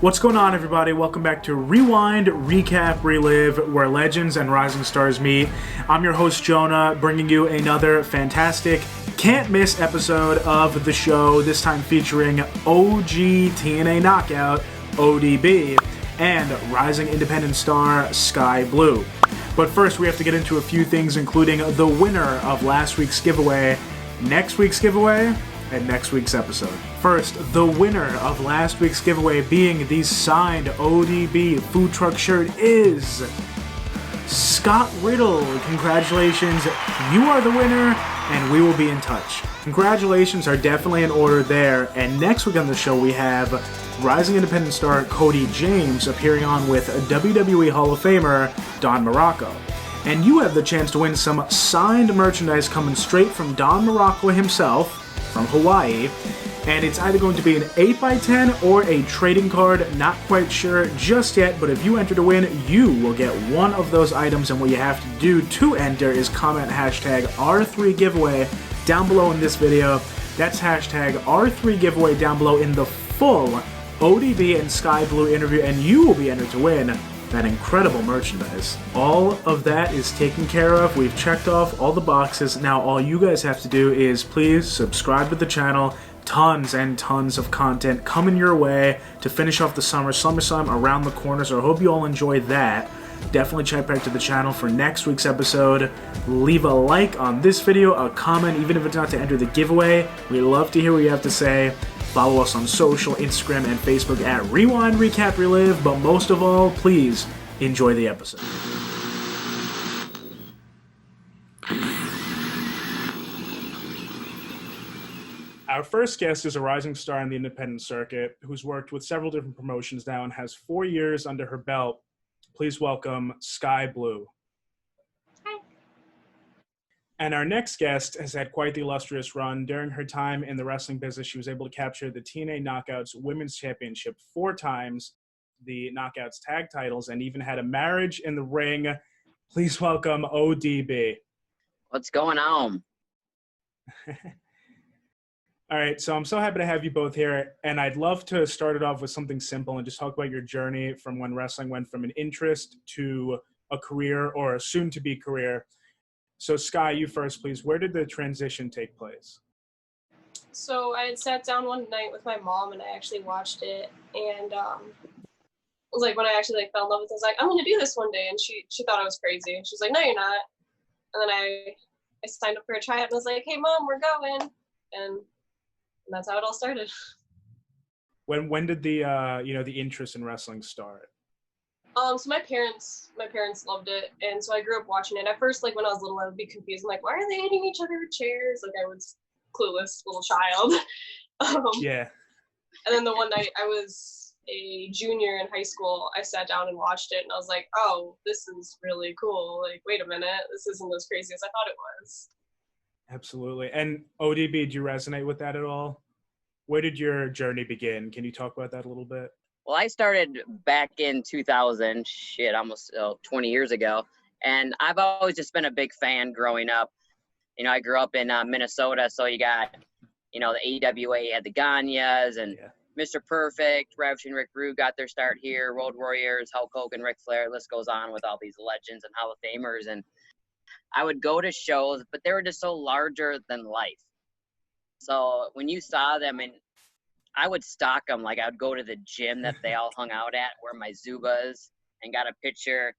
What's going on, everybody? Welcome back to Rewind Recap Relive, where legends and rising stars meet. I'm your host, Jonah, bringing you another fantastic, can't-miss episode of the show, this time featuring OG TNA Knockout, ODB, and rising independent star, Skye Blue. But first, we have to get into a few things, including the winner of last week's giveaway, next week's giveaway, and next week's episode. First, the winner of last week's giveaway being the signed ODB food truck shirt is Scott Riddle. Congratulations, you are the winner, and we will be in touch. Congratulations are definitely in order there, and next week on the show we have rising independent star Cody James appearing on with WWE Hall of Famer Don Morocco. And you have the chance to win some signed merchandise coming straight from Don Morocco himself, from Hawaii, and it's either going to be an 8x10 or a trading card, not quite sure just yet, but if you enter to win, you will get one of those items, and what you have to do to enter is comment hashtag R3giveaway down below in this video. That's hashtag R3giveaway down below in the full ODB and Skye Blue interview, and you will be entered to win that incredible merchandise. All of that is taken care of. We've checked off all the boxes. Now all you guys have to do is please subscribe to the channel. Tons and tons of content coming your way to finish off the summer. SummerSlam around the corner, so I hope you all enjoy that. Definitely check back to the channel for next week's episode. Leave a like on this video, a comment, even if it's not to enter the giveaway. We love to hear what you have to say. Follow us on social, Instagram, and Facebook at Rewind Recap Relive, but most of all, please enjoy the episode. Our first guest is a rising star in the independent circuit who's worked with several different promotions now and has 4 years under her belt. Please welcome Skye Blue. Hi. And our next guest has had quite the illustrious run. During her time in the wrestling business, she was able to capture the TNA Knockouts Women's Championship 4 times, the Knockouts Tag Titles, and even had a marriage in the ring. Please welcome ODB. What's going on? All right, so I'm so happy to have you both here, and I'd love to start it off with something simple and just talk about your journey from when wrestling went from an interest to a career or a soon-to-be career. So, Skye, you first, please. Where did the transition take place? So I had sat down one night with my mom, and I actually watched it, and it was like when I actually fell in love with it, I was like, I'm going to do this one day, and she thought I was crazy. She was like, no, you're not. And then I signed up for a tryout, and I was like, hey, Mom, we're going, and that's how it all started. When did the the interest in wrestling start? So my parents loved it, and so I grew up watching it. At first, like when I was little, I would be confused. I'm like, why are they hitting each other with chairs? Like I was clueless little child. Yeah. And then the one night I was a junior in high school, I sat down and watched it, and I was like, oh, this is really cool. Like, wait a minute, this isn't as crazy as I thought it was. Absolutely. And ODB, do you resonate with that at all? Where did your journey begin? Can you talk about that a little bit? Well, I started back in 2000, almost 20 years ago. And I've always just been a big fan growing up. You know, I grew up in Minnesota, so you got, the AWA had the Ganyas and Mr. Perfect, Ravishing and Rick Rude got their start here, Road Warriors, Hulk Hogan, Ric Flair, list goes on with all these legends and Hall of Famers. And I would go to shows, but they were just so larger than life. So when you saw them, and I would stalk them, like I would go to the gym that they all hung out at, wear my Zubas, and got a picture.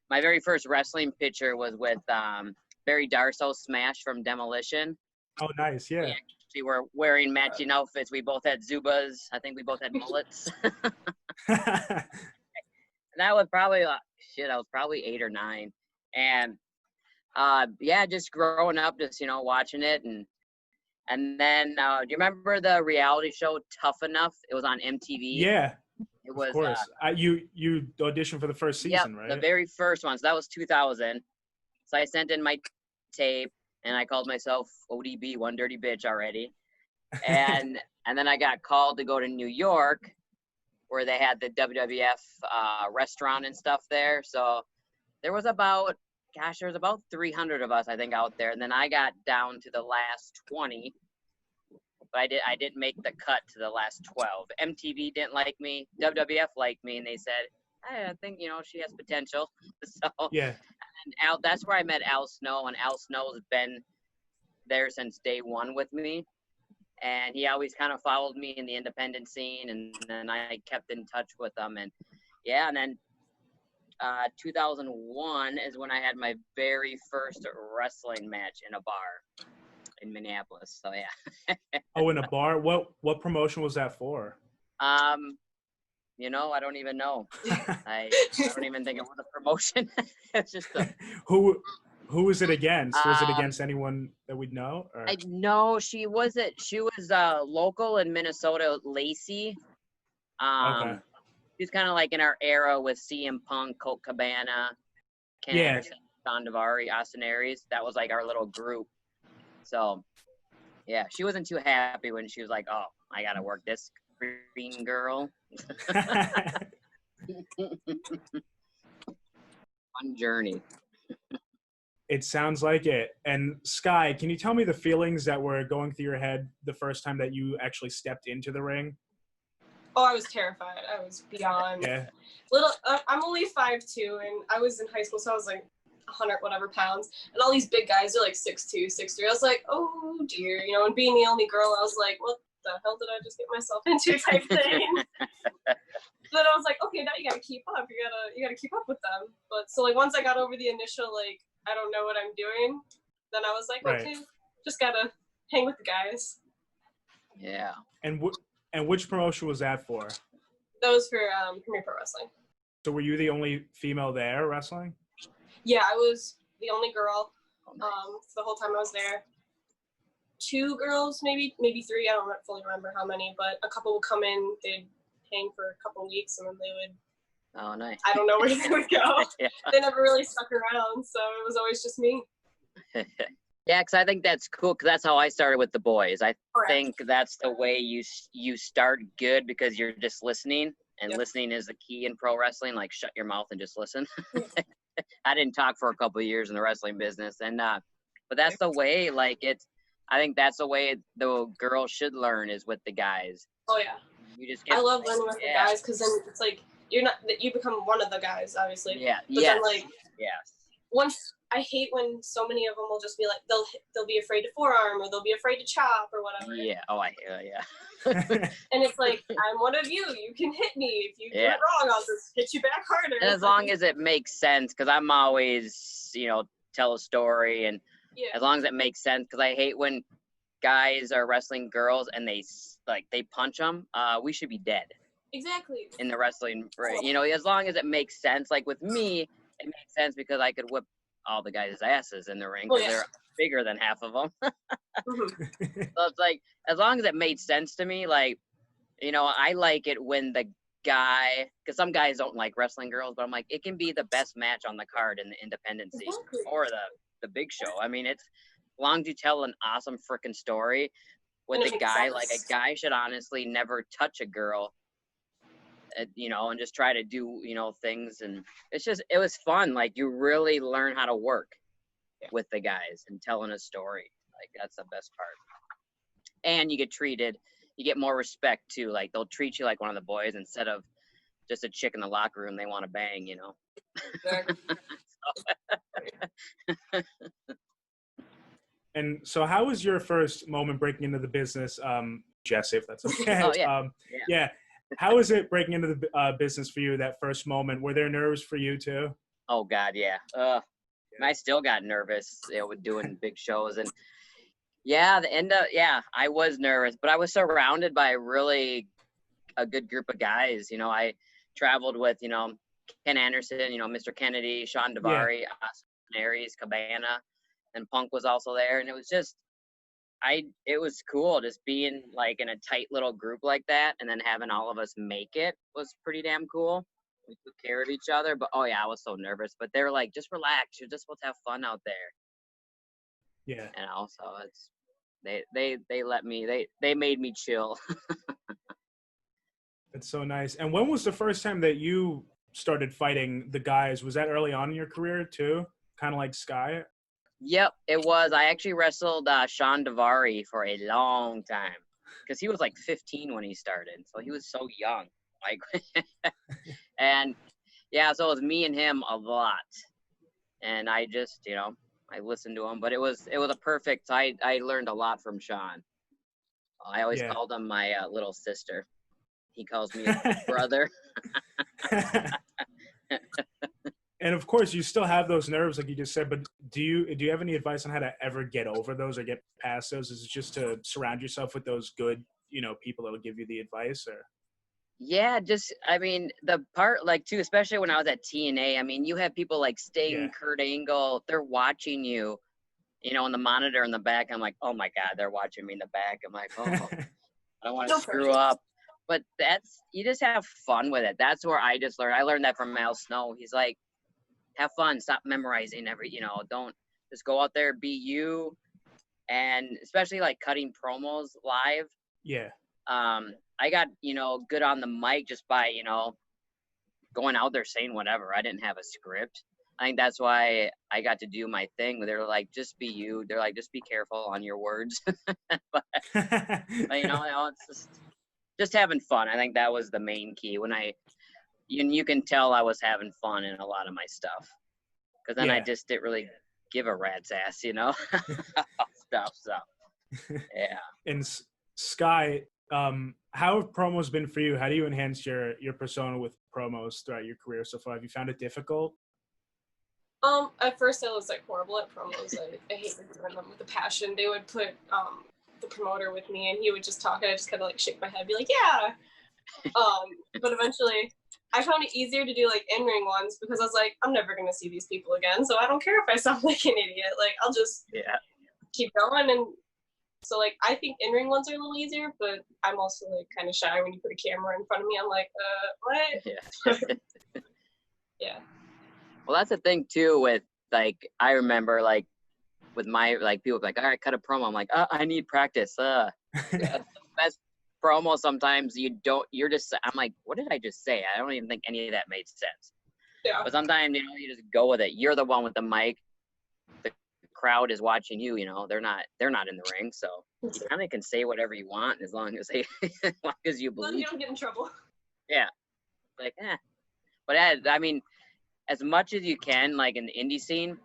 My very first wrestling picture was with Barry Darsow, Smash from Demolition. Oh, nice, yeah. We actually were wearing matching outfits. We both had Zubas. I think we both had mullets. And that was probably, I was probably 8 or 9. And just growing up, just, watching it. And then, do you remember the reality show Tough Enough? It was on MTV. Yeah, it was. Of course. You auditioned for the first season, right? The very first one. So that was 2000. So I sent in my tape, and I called myself ODB, One Dirty Bitch already. And and then I got called to go to New York, where they had the WWF restaurant and stuff there. So there was about 300 of us, I think, out there. And then I got down to the last 20. but I didn't make the cut to the last 12. MTV didn't like me. WWF liked me, and they said, I think, you know, she has potential. So Yeah. and that's where I met Al Snow, and Al Snow's been there since day one with me. And he always kind of followed me in the independent scene, and then I kept in touch with him. And yeah, and then 2001 is when I had my very first wrestling match in a bar in Minneapolis. So yeah. Oh, in a bar? What promotion was that for? You know, I don't even know. I don't even think it was a promotion. It's just a, Who was it against? Was it against anyone that we'd know? Or? I know she was local in Minnesota, Lacey. Okay. She's kind of like in our era with CM Punk, Colt Cabana, Ken Anderson, Don Davari, Austin Aries. That was like our little group. So, yeah, she wasn't too happy when she was like, "Oh, I gotta work this green girl." Fun journey. It sounds like it. And Skye, can you tell me the feelings that were going through your head the first time that you actually stepped into the ring? Oh, I was terrified. I was beyond little. I'm only 5'2", and I was in high school, so I was like 100 whatever pounds, and all these big guys are like 6'2", 6'3". I was like, oh dear, you know. And being the only girl, I was like, what the hell did I just get myself into? Type thing. But I was like, okay, now you gotta keep up. You gotta keep up with them. But so like once I got over the initial like I don't know what I'm doing, then I was like, okay, just gotta hang with the guys. Yeah. And which promotion was that for? That was for Premier Pro Wrestling. So were you the only female there wrestling? Yeah, I was the only girl the whole time I was there. 2 girls, maybe 3. I don't fully remember how many, but a couple would come in, they'd hang for a couple weeks, and then they would. Oh, nice. I don't know where they would go. Yeah. They never really stuck around, so it was always just me. Yeah, because I think that's cool, because that's how I started with the boys. I think that's the way you start good, because you're just listening, and listening is the key in pro wrestling. Like, shut your mouth and just listen. I didn't talk for a couple of years in the wrestling business, and but that's the way. Like, I think that's the way the girls should learn, is with the guys. Oh yeah. You just get. I love learning with the guys, because then it's like you become one of the guys, obviously. Yeah. But then like yes. Once I hate when so many of them will just be like they'll be afraid to forearm, or they'll be afraid to chop or whatever. Yeah. Oh, yeah. And it's like, I'm one of you. You can hit me. If you do it wrong, I'll just hit you back harder. And as long as it makes sense, because I'm always, tell a story, and as long as it makes sense, because I hate when guys are wrestling girls and they punch them. We should be dead. Exactly. In the wrestling, right? As long as it makes sense. Like with me, it makes sense because I could whip all the guys' asses in the ring, because they're bigger than half of them. Mm-hmm. So it's like, as long as it made sense to me, like, I like it when the guy, because some guys don't like wrestling girls, but I'm like, it can be the best match on the card in the independent scene or the big show. I mean, it's as long as you tell an awesome freaking story with a guy. Like, a guy should honestly never touch a girl, and just try to do, things. And it was fun. Like, you really learn how to work with the guys and telling a story. Like, that's the best part. And you get more respect too. Like, they'll treat you like one of the boys instead of just a chick in the locker room they want to bang, Exactly. And so how was your first moment breaking into the business, Jesse, if that's okay? Oh, yeah. How was it breaking into the business for you, that first moment? Were there nerves for you too? Oh, God, yeah. And I still got nervous, with doing big shows. And, I was nervous. But I was surrounded by a good group of guys. I traveled with, Ken Anderson, Mr. Kennedy, Sean Davari, Austin Aries, Cabana, and Punk was also there. And it was just, it was cool just being like in a tight little group like that, and then having all of us make it was pretty damn cool. We took care of each other, but I was so nervous. But they were like, just relax, you're just supposed to have fun out there. Yeah. And also they let me, they made me chill. That's so nice. And when was the first time that you started fighting the guys? Was that early on in your career too? Kind of like Skye? Yep, it was. I actually wrestled Sean Davari for a long time. because he was like 15 when he started, so he was so young. Like, and yeah, so it was me and him a lot, and I just, I listened to him, but it was a perfect. I learned a lot from Sean. I always called him my little sister. He calls me his brother. And of course, you still have those nerves, like you just said. But do you have any advice on how to ever get over those or get past those? Is it just to surround yourself with those good, people that will give you the advice? Or Yeah, the part, like, too, especially when I was at TNA. I mean, you have people like Sting, Kurt Angle. They're watching you, on the monitor in the back. I'm like, oh my God, they're watching me in the back. I'm like, oh, I don't want to screw up. But you just have fun with it. That's where I just learned. I learned that from Al Snow. He's like, have fun. Stop memorizing don't just go out there, be you. And especially like cutting promos live. Yeah. I got, good on the mic just by, going out there saying whatever. I didn't have a script. I think that's why I got to do my thing. They're like, just be you. They're like, just be careful on your words. but it's just having fun. I think that was the main key. When you can tell I was having fun in a lot of my stuff, because then I just didn't really give a rat's ass, stuff. So, yeah. And Skye, how have promos been for you? How do you enhance your persona with promos throughout your career so far? Have you found it difficult? At first I was like horrible at promos. I hated doing them with a passion. They would put the promoter with me, and he would just talk, and I just kind of like shake my head, be like, yeah. But eventually I found it easier to do like in-ring ones, because I was like, I'm never gonna see these people again, so I don't care if I sound like an idiot. Like, I'll just keep going. And so like I think in-ring ones are a little easier, but I'm also like kind of shy when you put a camera in front of me. I'm like, what? Yeah. Well, that's the thing too with, like, I remember like with my, like, people like, all right, cut a promo. I'm like, I need practice. That's the best promo. Sometimes you're just, I'm like, what did I just say? I don't even think any of that made sense. Yeah. But sometimes, you just go with it. You're the one with the mic. The crowd is watching you, they're not in the ring. So you kind of can say whatever you want as long as you believe. You don't get in trouble. Yeah. Like, But I mean, as much as you can, like in the indie scene,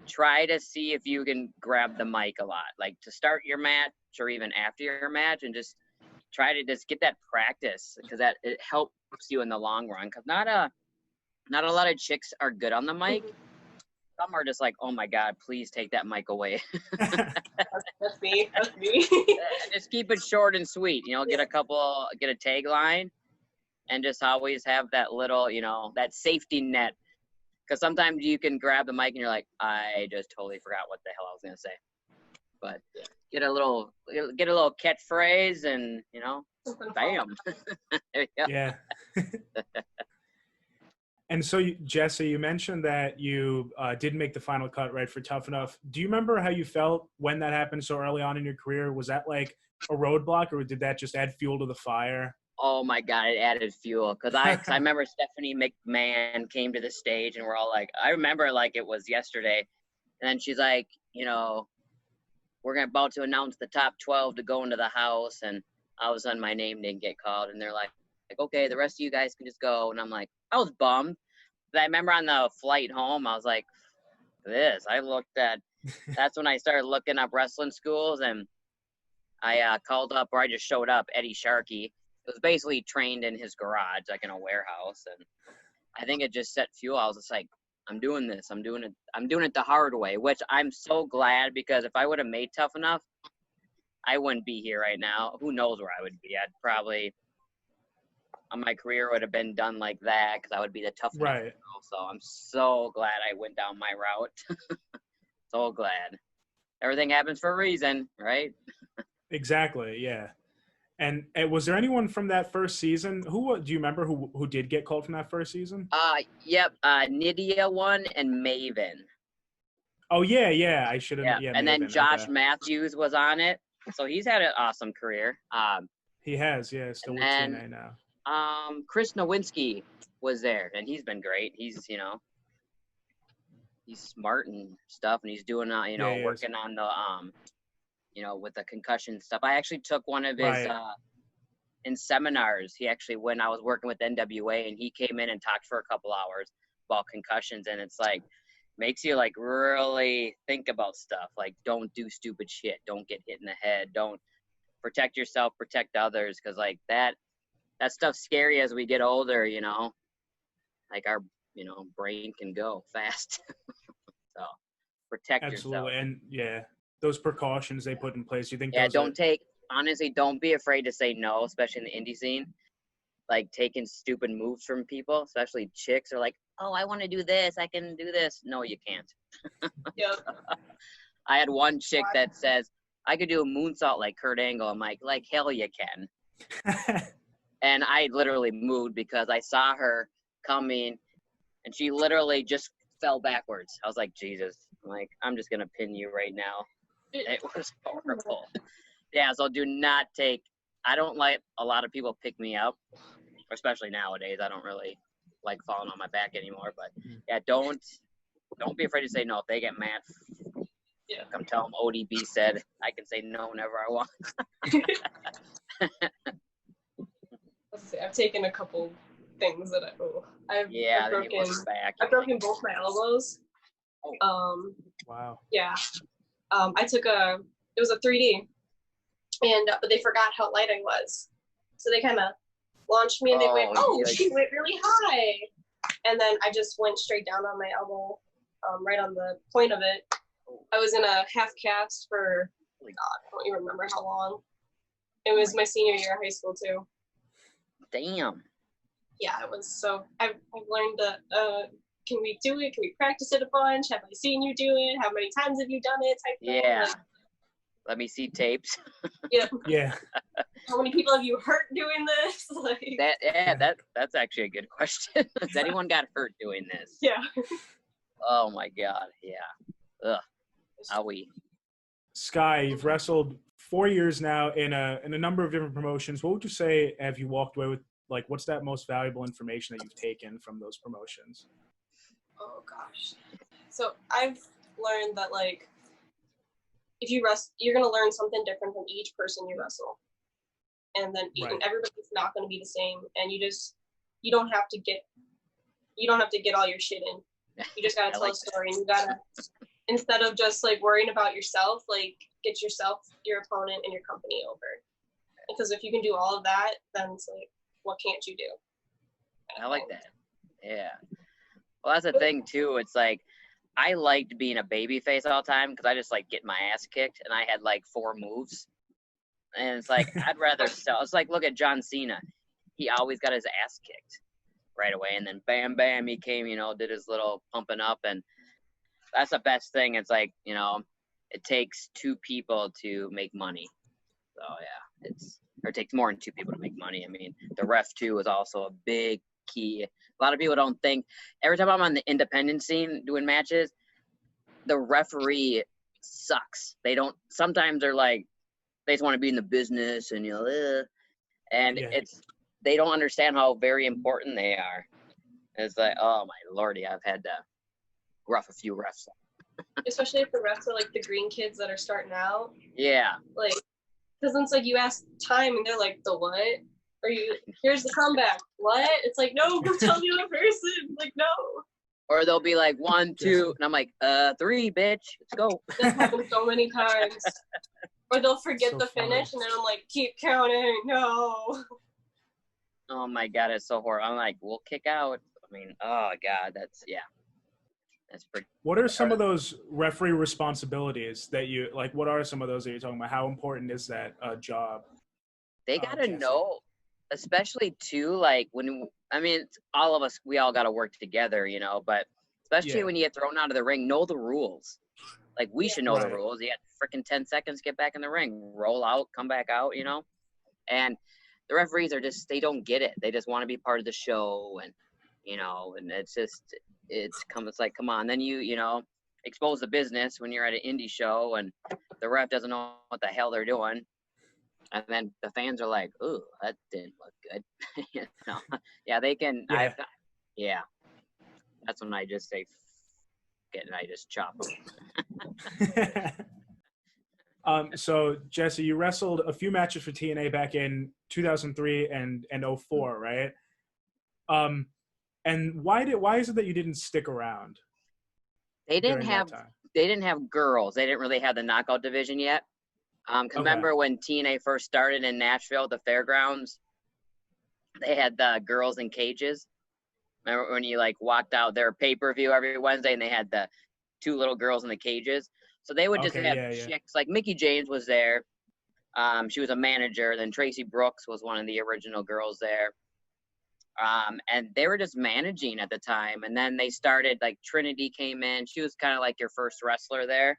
try to see if you can grab the mic a lot, like to start your match or even after your match, and just try to just get that practice, because it helps you in the long run. Because not a lot of chicks are good on the mic. Some are just like, oh my God, please take that mic away. That's me. Just keep it short and sweet. Get a tagline, and just always have that little, that safety net. Because sometimes you can grab the mic and you're like, I just totally forgot what the hell I was gonna say. But get a little catchphrase, and bam. Yeah. And so, Jesse, you mentioned that you didn't make the final cut, right, for Tough Enough. Do you remember how you felt when that happened so early on in your career? Was that like a roadblock, or did that just add fuel to the fire? Oh my God, it added fuel. Cause I remember Stephanie McMahon came to the stage, and we're all like, I remember like it was yesterday. And then she's like, we're about to announce the top 12 to go into the house. And all of a sudden my name didn't get called. And they're like, okay, the rest of you guys can just go. And I'm like, I was bummed. But I remember on the flight home, I was like, that's when I started looking up wrestling schools. And I called up, or I just showed up, Eddie Sharkey. It was basically trained in his garage, like in a warehouse. And I think it just set fuel. I was just like, I'm doing this. I'm doing it the hard way, which I'm so glad, because if I would have made Tough Enough, I wouldn't be here right now. Who knows where I would be? I'd probably, my career would have been done like that, because I would be the Tough Enough. Right. So I'm so glad I went down my route. So glad. Everything happens for a reason, right? Exactly. Yeah. And was there anyone from that first season? Do you remember who did get called from that first season? Yep. Nydia won, and Maven. Oh yeah. I should have. Yeah. Yeah. And Maven. then Josh Matthews was on it, so he's had an awesome career. He has, yeah. Still with TNA now. Chris Nowinski was there, and he's been great. He's he's smart and stuff, and he's doing working on the you know, with the concussion stuff. I actually took one of his Right. in seminars. He actually, when I was working with NWA, and he came in and talked for a couple hours about concussions, and it's like makes you like really think about stuff. Like, don't do stupid shit. Don't get hit in the head. Don't protect yourself, protect others, because like that stuff's scary as we get older, you know. Like our, you know, brain can go fast. So protect Absolutely. yourself. And yeah, those precautions they put in place, you think Yeah, those honestly, don't be afraid to say no, especially in the indie scene. Like taking stupid moves from people, especially chicks are like, oh, I want to do this. I can do this. No, you can't. Yep. I had one chick that says, I could do a moonsault like Kurt Angle. I'm like hell you can. And I literally moved because I saw her coming and she literally just fell backwards. I was like, Jesus. I'm like, I'm just going to pin you right now. It was horrible. Yeah, so I don't like a lot of people pick me up, especially nowadays. I don't really like falling on my back anymore. But yeah, don't be afraid to say no. If they get mad, Yeah. come tell them ODB said I can say no whenever I want. I've taken a couple things that I've broken both my elbows. Oh. Wow. Yeah. I took it was a 3D, and but they forgot how light I was, so they kind of launched me and they went, she went really high, and then I just went straight down on my elbow, right on the point of it. I was in a half cast for, God, I don't even remember how long. It was my senior year of high school too. Damn. Yeah, it was. So I've learned that can we do it? Can we practice it a bunch? Have I seen you do it? How many times have you done it? Type thing. Yeah. Like, let me see tapes. Yeah. Yeah. How many people have you hurt doing this? Like That's actually a good question. Has anyone got hurt doing this? Yeah. Oh my God. Yeah. Ugh. Owie. Skye, you've wrestled 4 years now in a number of different promotions. What would you say have you walked away with? Like, what's that most valuable information that you've taken from those promotions? Oh gosh. So I've learned that like if you wrestle, you're gonna learn something different from each person you wrestle, and then and everybody's not gonna be the same. And you don't have to get all your shit in. You just gotta tell a story, and you gotta, instead of just like worrying about yourself, like get yourself, your opponent, and your company over. Because if you can do all of that, then it's like, what can't you do? I like that. Yeah. Well, that's the thing too. It's like I liked being a baby face all the time because I just like get my ass kicked, and I had like 4 moves. And it's like I'd rather sell. It's like look at John Cena. He always got his ass kicked right away, and then bam, bam, he came. You know, did his little pumping up, and that's the best thing. It's like, you know, it takes 2 people to make money. So yeah, it takes more than 2 people to make money. I mean, the ref too is also a big key. A lot of people don't think. Every time I'm on the independent scene doing matches, the referee sucks. They don't. Sometimes they're like, they just want to be in the business, and and they don't understand how very important they are. It's like, oh my lordy, I've had to rough a few refs. Especially if the refs are like the green kids that are starting out. Yeah. Like, because it's like you ask time and they're like, the what? Or here's the comeback. What? It's like, no, go tell the other person. Like, no. Or they'll be like 1, 2, and I'm like, 3, bitch, let's go. That's happened so many times. Or they'll forget the finish, and then I'm like, keep counting. No. Oh my God, it's so horrible. I'm like, we'll kick out. I mean, oh God, that's pretty. What are some of those referee responsibilities that you like? What are some of those that you're talking about? How important is that job? They gotta know, especially too. Like all of us, we all gotta work together, you know. But especially when you get thrown out of the ring, know the rules. Like we should know the rules. You got freaking 10 seconds, get back in the ring, roll out, come back out, you know. And the referees are they don't get it. They just want to be part of the show, and you know, and it's like, come on. Then you know, expose the business when you're at an indie show and the ref doesn't know what the hell they're doing. And then the fans are like, ooh, that didn't look good. You know? Yeah, they can. Yeah. That's when I just say, and I just chop them. So Jesse, you wrestled a few matches for TNA back in 2003 and 04, right? And why is it that you didn't stick around They didn't during have that time? they didn't have girls. They didn't really have the knockout division yet. 'Cause Okay. remember when TNA first started in Nashville at the fairgrounds, they had the girls in cages. Remember when you like walked out their pay-per-view every Wednesday and they had the two little girls in the cages? So they would just Okay, have yeah. chicks. Like Mickey James was there. She was a manager. Then Tracy Brooks was one of the original girls there. And they were just managing at the time. And then they started, like Trinity came in. She was kind of like your first wrestler there.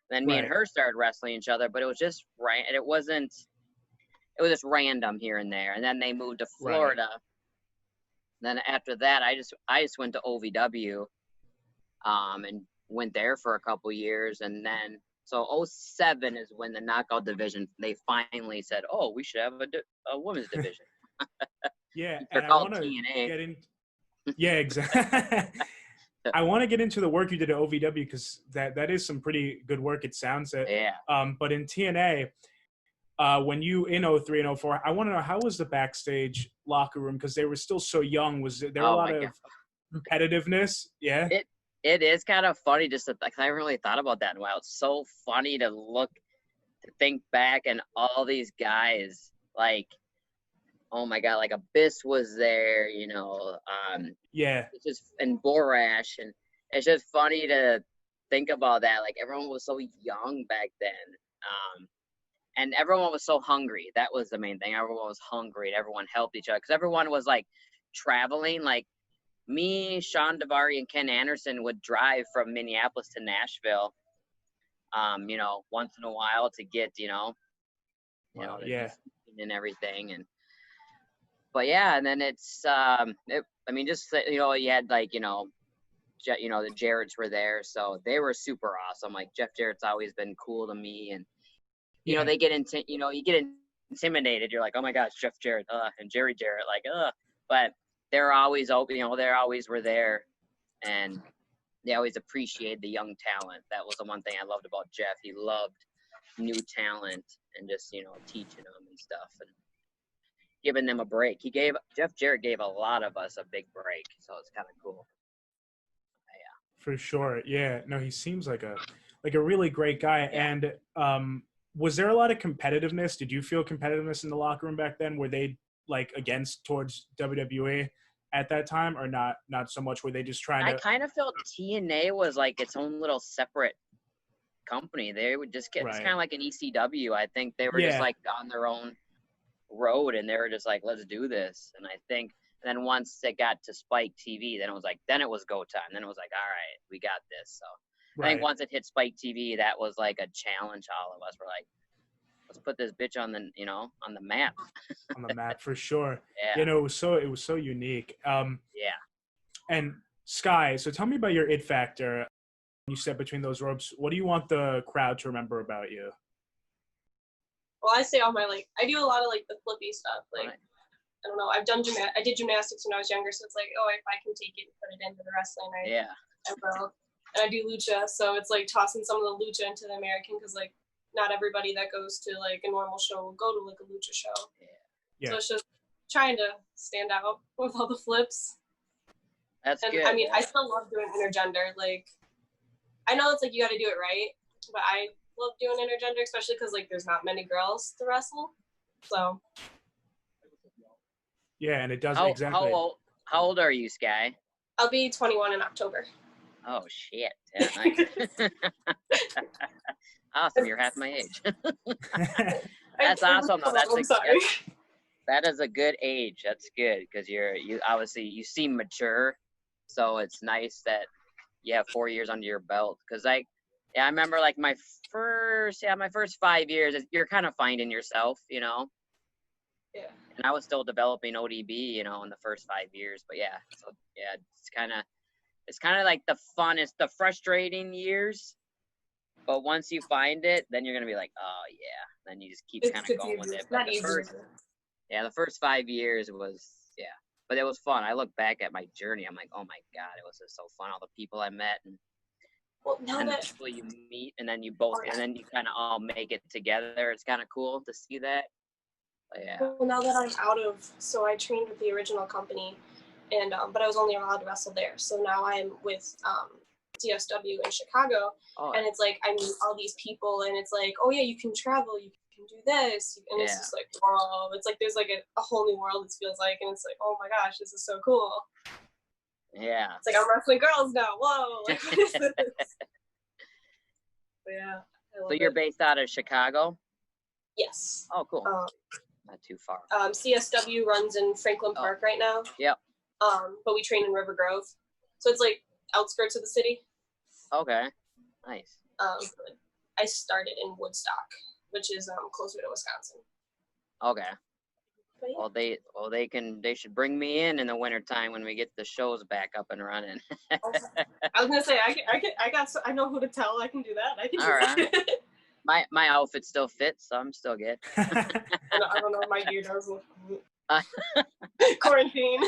Then me and Right. her started wrestling each other, but it was just right. It was just random here and there. And then they moved to Florida. Right. Then after that, I just went to OVW, and went there for a couple years. And then, so 07 is when the knockout division, they finally said, oh, we should have a women's division. Yeah, They're and I called want to TNA. get in. Yeah, exactly. I want to get into the work you did at OVW because that is some pretty good work. It sounds it. Yeah. But in TNA, when you in 03 and 04, I want to know, how was the backstage locker room, because they were still so young. Was there a lot of competitiveness? Yeah. It is kind of funny just to, like, I haven't really thought about that in a while. It's so funny to think back, and all these guys, like, oh my God, like Abyss was there, you know. Yeah. It's just, and Borash, and it's just funny to think about that. Like, everyone was so young back then, and everyone was so hungry. That was the main thing. Everyone was hungry, and everyone helped each other because everyone was like traveling. Like me, Sean Davari, and Ken Anderson would drive from Minneapolis to Nashville, you know, once in a while to get, Wow, yeah, and everything. But yeah, and then it's, I mean, just, you know, you had like, you know, the Jarretts were there, so they were super awesome. Like Jeff Jarrett's always been cool to me, and you know, they get you get intimidated. You're like, oh my gosh, Jeff Jarrett, and Jerry Jarrett, like, but they're always open, you know, they always were there, and they always appreciate the young talent. That was the one thing I loved about Jeff. He loved new talent and just, you know, teaching them and stuff and giving them a break. Jeff Jarrett gave a lot of us a big break, so it's kind of cool. Yeah, for sure. Yeah, no, he seems like a really great guy. Yeah. And was there a lot of competitiveness? Did you feel competitiveness in the locker room back then? Were they like towards WWE at that time, or not so much? Were they just trying to? I kind of felt TNA was like its own little separate company. They would just get, it's kind of like an ECW. I think they were just like on their own road, and they were just like, let's do this. And I think, and then once it got to Spike TV, then it was go time. Then it was like, all right, we got this. So I think once it hit Spike TV, that was like a challenge. All of us were like, let's put this bitch on the, you know, on the map. On the map, for sure. Yeah. You know, it was so unique. Yeah. And Skye, so tell me about your it factor. You step between those ropes. What do you want the crowd to remember about you? Well, I say all my, like, I do a lot of like the flippy stuff. Like, I don't know, I did gymnastics when I was younger, so it's like, oh, if I can take it and put it into the wrestling, I will. And I do lucha, so it's like tossing some of the lucha into the American, because like not everybody that goes to like a normal show will go to like a lucha show. Yeah. So it's just trying to stand out with all the flips. That's good. I mean, I still love doing intergender. Like, I know it's like you got to do it right, but I love doing intergender, especially because like there's not many girls to wrestle. So. Yeah, and it does exactly. How old are you, Skye? I'll be 21 in October. Oh shit! Yeah, nice. Awesome, you're half my age. That's awesome though. That is a good age. That's good, because you obviously you seem mature, so it's nice that you have 4 years under your belt. Because I remember like my first 5 years, you're kind of finding yourself, you know. Yeah. And I was still developing ODB, you know, in the first 5 years. But yeah, so yeah, it's kind of like the funnest, the frustrating years. But once you find it, then you're gonna be like, oh yeah. Then you just keep kind of going with it. But the first 5 years was, but it was fun. I look back at my journey, I'm like, oh my God, it was just so fun. All the people I met, and Well, now and the that people you meet, and then you both, and then you kind of all make it together. It's kind of cool to see that. But yeah. well, now that I'm out of, so I trained with the original company, and but I was only allowed to wrestle there. So now I'm with CSW in Chicago, Oh, and it's like I meet all these people, and it's like, oh yeah, you can travel, you can do this, and yeah. it's just like, whoa, it's like there's like a whole new world. It feels like, and it's like, oh my gosh, this is so cool. Yeah. It's like I'm wrestling girls now. Whoa, like what is this? But yeah. So you're based out of Chicago? Yes. Oh, cool. Not too far. CSW runs in Franklin Park right now. Yep. But we train in River Grove, so it's like outskirts of the city. Okay. Nice. I started in Woodstock, which is closer to Wisconsin. Okay. Yeah. Well, they should bring me in the wintertime when we get the shows back up and running. I was gonna say I know who to tell. I can do that. I can do All right. that. My outfit still fits, so I'm still good. I don't know if my gear does. Quarantine.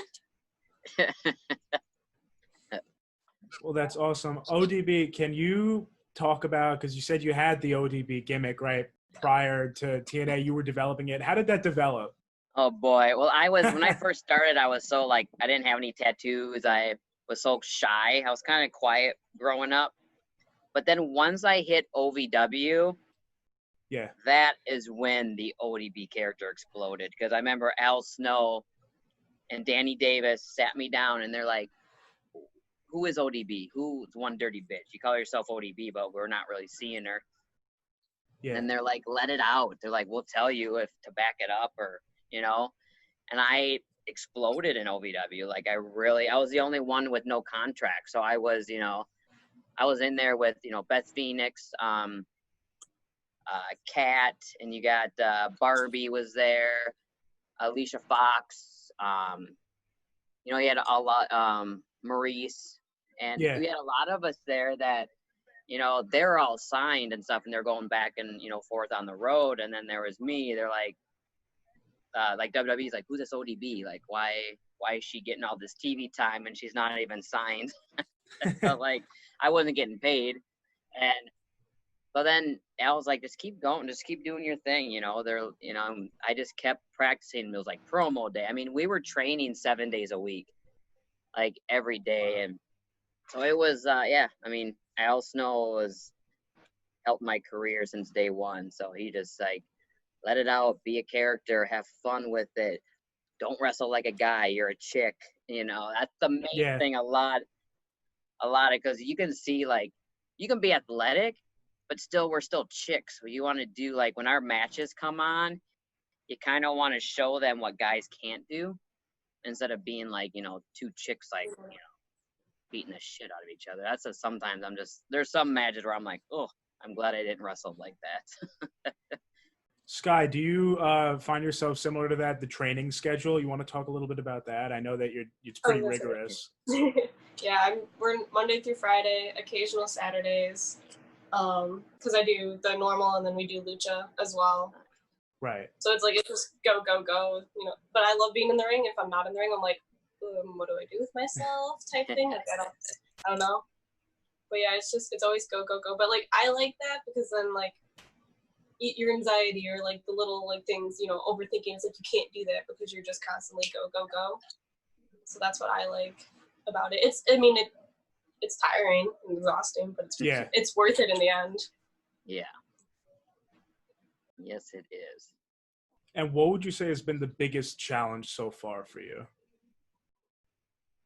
Well, that's awesome. ODB, can you talk about, because you said you had the ODB gimmick, right? Prior to TNA, you were developing it. How did that develop? Oh boy. Well, when I first started, I was so I didn't have any tattoos. I was so shy. I was kind of quiet growing up. But then once I hit OVW, yeah, that is when the ODB character exploded. Because I remember Al Snow and Danny Davis sat me down and they're like, who is ODB? Who's one dirty bitch? You call yourself ODB, but we're not really seeing her. Yeah. And they're like, let it out. They're like, we'll tell you if to back it up or, and I exploded in OVW. I was the only one with no contract. So I was, I was in there with, Beth Phoenix, Kat, and you got Barbie was there, Alicia Fox, you had a lot, Maurice, and we had a lot of us there that, they're all signed and stuff, and they're going back and, forth on the road. And then there was me. They're like WWE's like, who's this ODB? Like, why is she getting all this TV time and she's not even signed? But I wasn't getting paid. But then I was like, just keep going, just keep doing your thing. I just kept practicing. It was like promo day. I mean, we were training 7 days a week, every day. And so it was, I mean, Al Snow has helped my career since day one. So he just let it out, be a character, have fun with it. Don't wrestle like a guy. You're a chick. That's the main thing. A lot of, because you can see you can be athletic, but we're still chicks. So you want to do when our matches come on, you kind of want to show them what guys can't do instead of being two chicks beating the shit out of each other. Sometimes there's some matches where I'm like, oh, I'm glad I didn't wrestle like that. Skye, do you find yourself similar to that, the training schedule? You want to talk a little bit about that? I know that it's pretty rigorous. Yeah, we're Monday through Friday, occasional Saturdays, because I do the normal and then we do lucha as well. Right. So it's it's just go, go, go, But I love being in the ring. If I'm not in the ring, I'm like, what do I do with myself type thing? I don't know. But yeah, it's always go, go, go. But I like that because then your anxiety or the little things, overthinking, it's you can't do that because you're just constantly go, go, go. So that's what I like about it. It's tiring and exhausting, but it's worth it in the end. Yeah. Yes, it is. And what would you say has been the biggest challenge so far for you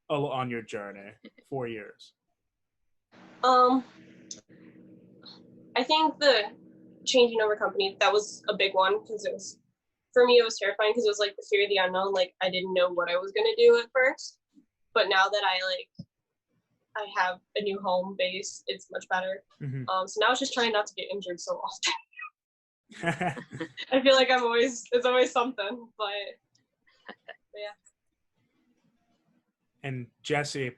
on your journey? 4 years. I think the changing over company, that was a big one because for me, it was terrifying because it was the fear of the unknown. I didn't know what I was going to do at first, but now that I have a new home base, it's much better. Mm-hmm. So now it's just trying not to get injured so often. I feel like it's always something, but yeah. And Jesse,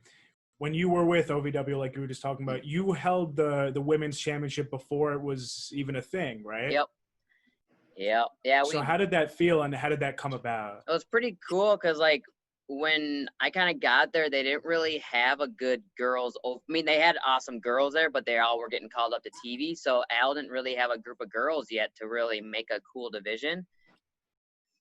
when you were with OVW, like you were just talking about, you held the women's championship before it was even a thing, right? Yep. Yeah. So how did that feel and how did that come about? It was pretty cool because when I kind of got there, they didn't really have a good girls. I mean, they had awesome girls there, but they all were getting called up to TV. So Al didn't really have a group of girls yet to really make a cool division.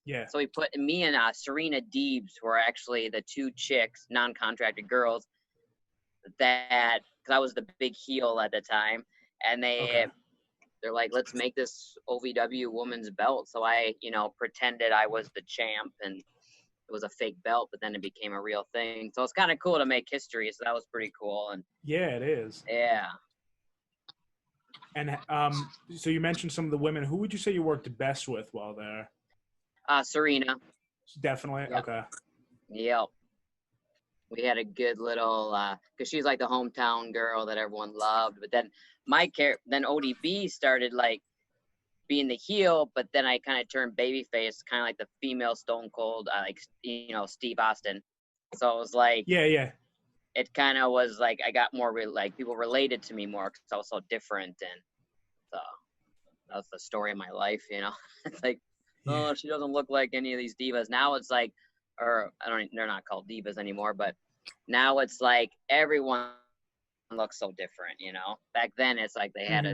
Yeah. So he put me and Serena Deebs were actually the two chicks, non-contracted girls, that because I was the big heel at the time, and they're like, let's make this OVW women's belt. So I, pretended I was the champ, and it was a fake belt, but then it became a real thing. So it's kind of cool to make history. So that was pretty cool. And yeah, it is. Yeah. And so you mentioned some of the women. Who would you say you worked best with while there? Serena. Definitely. Yep. Okay. Yep. We had a good little, because she's like the hometown girl that everyone loved. But then then ODB started like being the heel, but then I kind of turned babyface, kind of like the female Stone Cold, Steve Austin. So it was like, yeah. It kind of was like I got more people related to me more because I was so different, and so that's the story of my life. It's like, oh, she doesn't look like any of these divas. Now it's like, they're not called divas anymore, but now it's like everyone looks so different. Back then it's like they had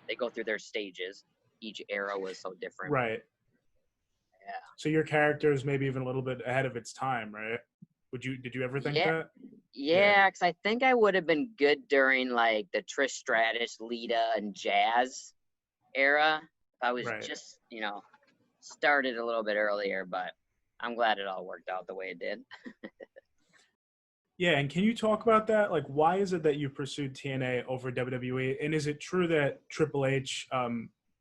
they go through their stages. Each era was so different. Right. Yeah. So your character is maybe even a little bit ahead of its time, right? Did you ever think that? Yeah, because I think I would have been good during like the Trish Stratus, Lita, and Jazz era. If I was just, started a little bit earlier, but I'm glad it all worked out the way it did. Yeah, and can you talk about that? Like, why is it that you pursued TNA over WWE? And is it true that Triple H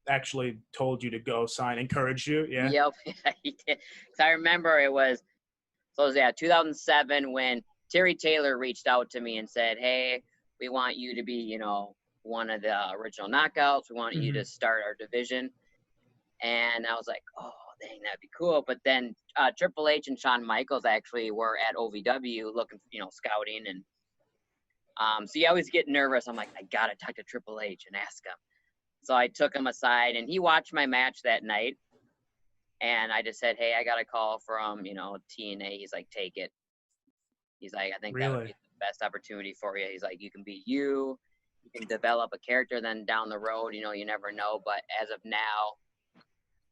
actually told you to go sign, encouraged you? Yeah. Yep, he did. Because I remember it was 2007 when Terry Taylor reached out to me and said, hey, we want you to be, one of the original knockouts. We want you to start our division. And I was like, oh, dang, that'd be cool. But then Triple H and Shawn Michaels actually were at OVW looking, scouting. And so you always get nervous. I'm like, I got to talk to Triple H and ask him. So I took him aside, and he watched my match that night. And I just said, hey, I got a call from, TNA. He's like, take it. He's like, I think that would be the best opportunity for you. He's like, you can be you. You can develop a character. Then down the road, you never know. But as of now,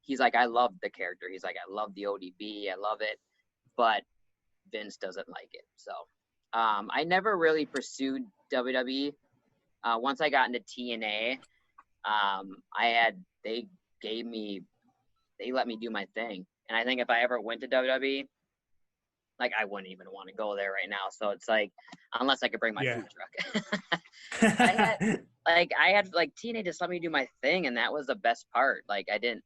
he's like, I love the character. He's like, I love the ODB. I love it. But Vince doesn't like it. So I never really pursued WWE. Once I got into TNA, they let me do my thing. And I think if I ever went to WWE, like I wouldn't even want to go there right now. So it's like, unless I could bring my food truck. I had TNA just let me do my thing, and that was the best part. Like I didn't,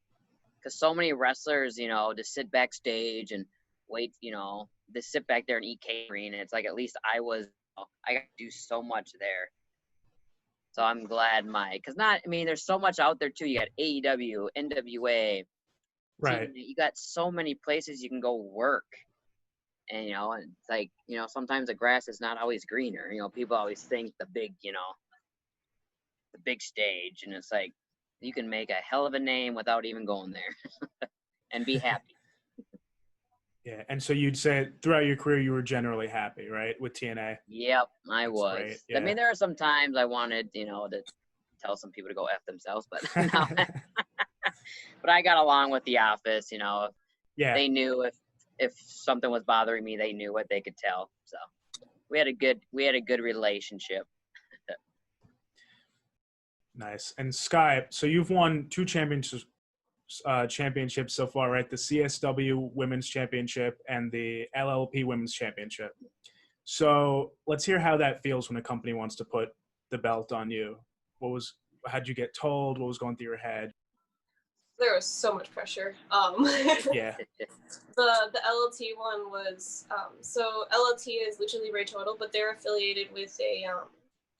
because so many wrestlers, just sit backstage and wait, to sit back there and eat catering. And it's like, at least I got to do so much there. So I'm glad there's so much out there too. You got AEW, NWA, right? You got so many places you can go work, and it's like sometimes the grass is not always greener. People always think the big, the big stage, and it's like you can make a hell of a name without even going there, and be happy. Yeah, and so you'd say throughout your career you were generally happy, right, with TNA? Yep, I was. Great. Yeah. I mean, there are some times I wanted, to tell some people to go F themselves, but no. But I got along with the office, Yeah. They knew if something was bothering me, they knew what they could tell. So we had a good relationship. Nice. And Skye, so you've won 2 championships so far, right? The CSW Women's Championship and the LLP Women's Championship. So let's hear how that feels when a company wants to put the belt on you. How'd you get told? What was going through your head? There was so much pressure. Yeah. The LLT one was, so LLT is Lucha Libre Total, but they're affiliated with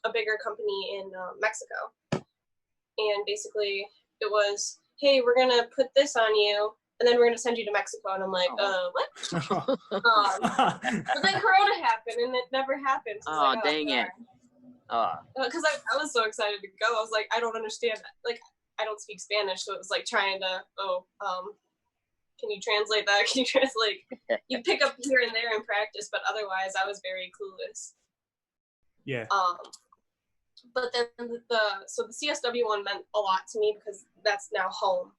a bigger company in Mexico. And basically it was, hey, we're going to put this on you, and then we're going to send you to Mexico. And I'm like, what? But then Corona happened, and it never happened. So Oh, dang it. Because I was so excited to go. I was like, I don't understand that. Like, I don't speak Spanish, so it was like trying to, can you translate that? Can you translate? You pick up here and there in practice, but otherwise I was very clueless. Yeah. But then the CSW one meant a lot to me because that's now home.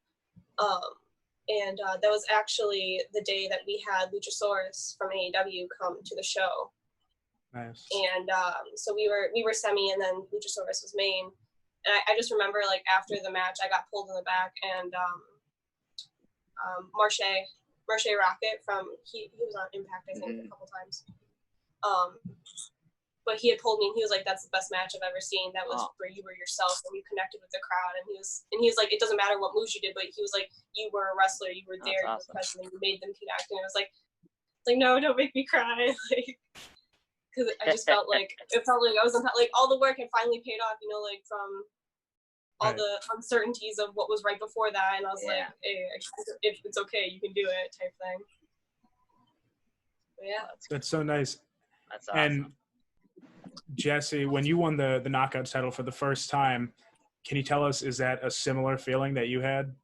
And that was actually the day that we had Luchasaurus from AEW come to the show. Nice. And so we were semi, and then Luchasaurus was main. And I just remember, like, after the match, I got pulled in the back, and Marche Rocket he was on Impact, I think, a couple times. But he had pulled me, and he was like, "That's the best match I've ever seen. That was where you were yourself and you connected with the crowd." And he was like, "It doesn't matter what moves you did, but he was like, you were a wrestler, you were there, you were present, and you made them connect." And it was like, no, don't make me cry, like, because I just felt like I wasn't like all the work had finally paid off, you know, like from all the uncertainties of what was right before that, and I was like, "Hey, if it's okay, you can do it," type thing. But yeah, that's so nice. That's awesome. And Jesse, when you won the knockout title for the first time, can you tell us, is that a similar feeling that you had?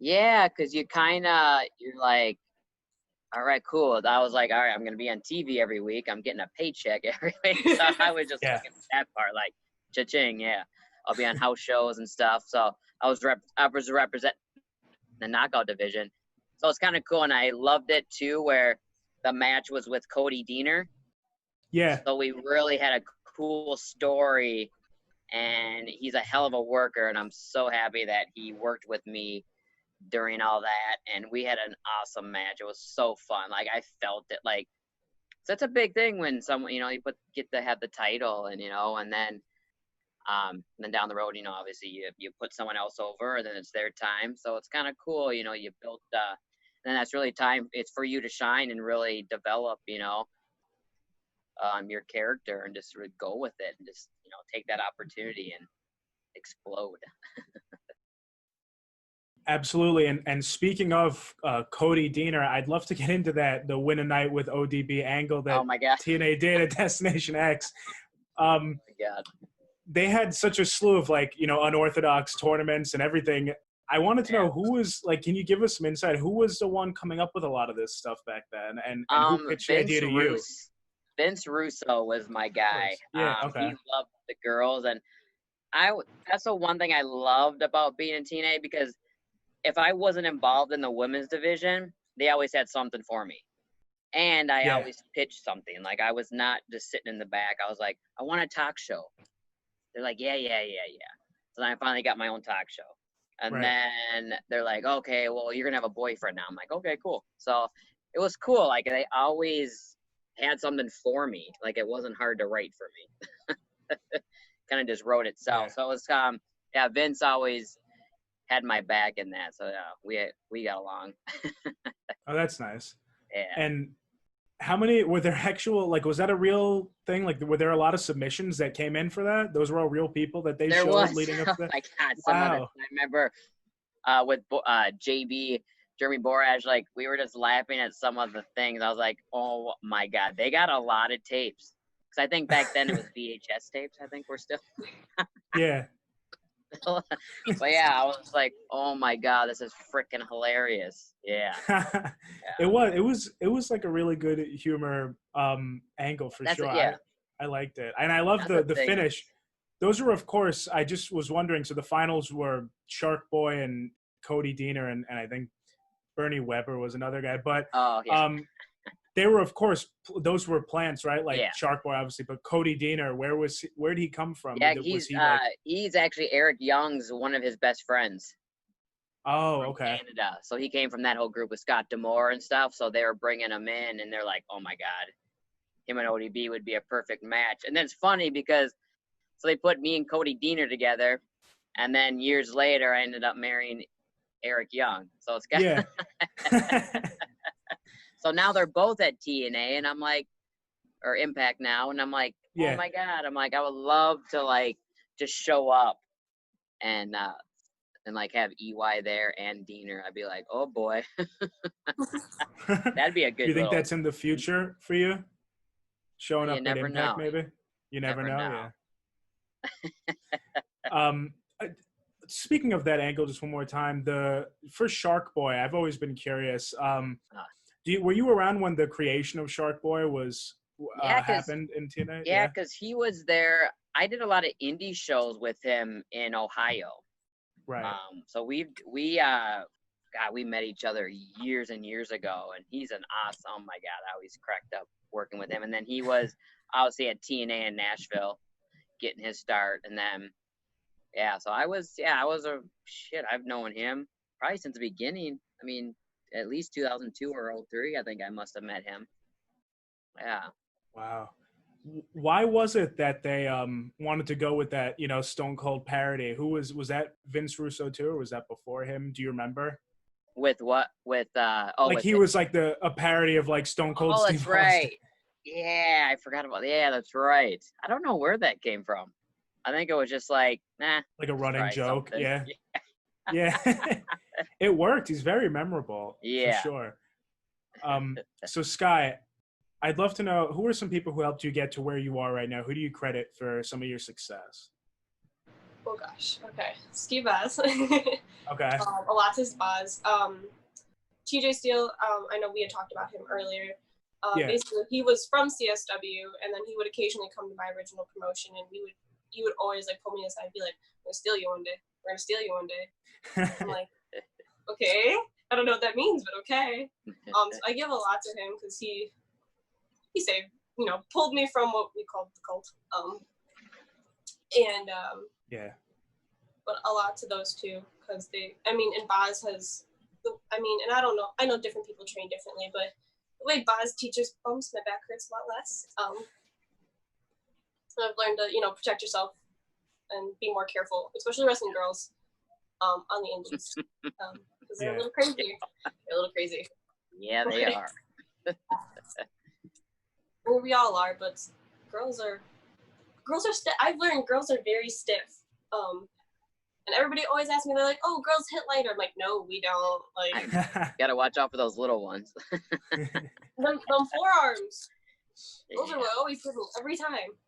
Yeah, because you're like, all right, cool. I was like, all right, I'm going to be on TV every week. I'm getting a paycheck every week. So I was just looking at that part, like, cha-ching, yeah. I'll be on house shows and stuff. So I was representing the knockout division. So it's kind of cool. And I loved it, too, where the match was with Cody Deaner. Yeah. So we really had a cool story, and he's a hell of a worker, and I'm so happy that he worked with me during all that, and we had an awesome match. It was so fun. Like, I felt it. Like, that's a big thing when someone, you know, you get to have the title, and, you know, and then down the road, you know, obviously you put someone else over, and then it's their time. So it's kind of cool, you know, you built, and that's really time. It's for you to shine and really develop, you know, your character, and just really go with it, and just, you know, take that opportunity and explode. Absolutely. And speaking of Cody Deaner, I'd love to get into the win a night with ODB angle that TNA did at Destination X. Oh my God. They had such a slew of, like, you know, unorthodox tournaments and everything. I wanted to know who was, like, can you give us some insight? Who was the one coming up with a lot of this stuff back then? And who pitched the idea to you? Vince Russo was my guy. Yeah, okay. He loved the girls, and that's the one thing I loved about being in TNA, because if I wasn't involved in the women's division, they always had something for me. And I always pitched something. Like, I was not just sitting in the back. I was like, I want a talk show. They're like, yeah. So then I finally got my own talk show. And then they're like, okay, well, you're going to have a boyfriend now. I'm like, okay, cool. So it was cool. Like, they always had something for me. Like, it wasn't hard to write for me. Kind of just wrote itself. So it was, Vince always had my back in that. So we got along. Oh, that's nice. Yeah. And how many were there actual, like, was that a real thing? Like, were there a lot of submissions that came in for that? Those were all real people that they showed leading up to that? Oh my God. I remember with JB, Jeremy Boraj, like, we were just laughing at some of the things. I was like, oh my God, they got a lot of tapes. Because I think back then it was VHS tapes, I think we're still. Yeah. But yeah, I was like, oh my God, this is freaking hilarious. Yeah. It was like a really good humor angle for sure. I liked it. And I love the finish. Those were, of course, I just was wondering, so the finals were Shark Boy and Cody Deaner, and I think Bernie Weber was another guy. But they were, of course, those were plants, right? Like Shark Boy, obviously, but Cody Deaner, where did he come from? Yeah, he's actually Eric Young's one of his best friends. Oh, okay. Canada. So he came from that whole group with Scott D'Amore and stuff. So they were bringing him in, and they're like, oh my God, him and ODB would be a perfect match. And then it's funny because, so they put me and Cody Deaner together, and then years later, I ended up marrying Eric Young. So it's got So now they're both at TNA, and I'm like, or Impact now, and I'm like, oh my God, I'm like, I would love to, like, just show up and like have EY there and Deaner. I'd be like, oh boy. That'd be a good. You think that's in the future for you? Showing up at Impact, maybe? You never know. Yeah. speaking of that angle, just one more time, for Shark Boy, I've always been curious. Were you around when the creation of Shark Boy was happened in TNA? Yeah, because he was there. I did a lot of indie shows with him in Ohio. Right. So we met each other years and years ago, and he's an awesome. Oh my God, I always cracked up working with him. And then he was obviously at TNA in Nashville, getting his start, and then so I've known him probably since the beginning. I mean, at least 2002 or 03, I think I must have met him. Yeah. Wow. Why was it that they wanted to go with that, Stone Cold parody? Was that Vince Russo too, or was that before him? Do you remember? With what? With he was like a parody of like Stone Cold Steve Austin. Right. Yeah, I forgot about that. Yeah, that's right. I don't know where that came from. I think it was just like, like a running joke. Something. Yeah. Yeah. It worked. He's very memorable. Yeah. For sure. So Skye, I'd love to know, who are some people who helped you get to where you are right now? Who do you credit for some of your success? Oh gosh. Okay. Steve Baz. Okay. Alatis Baz. TJ Steele. I know we had talked about him earlier. Basically, he was from CSW, and then he would occasionally come to my original promotion, and he would always like pull me aside and be like, "I'm gonna steal you one day. We're gonna steal you one day." I'm like, okay. I don't know what that means, but okay. So I give a lot to him because he saved, pulled me from what we called the cult. But a lot to those two, because and Boz has, and I don't know, I know different people train differently, but the way Boz teaches bumps, my back hurts a lot less. I've learned to, protect yourself and be more careful, especially wrestling girls on the indies. Because they're a little crazy. They're a little crazy. Yeah, they are. Well, we all are, but girls are stiff. I've learned girls are very stiff. And everybody always asks me, they're like, "Oh, girls hit lighter." I'm like, "No, we don't." Like, gotta watch out for those little ones. them forearms. Those are what always hit me every time.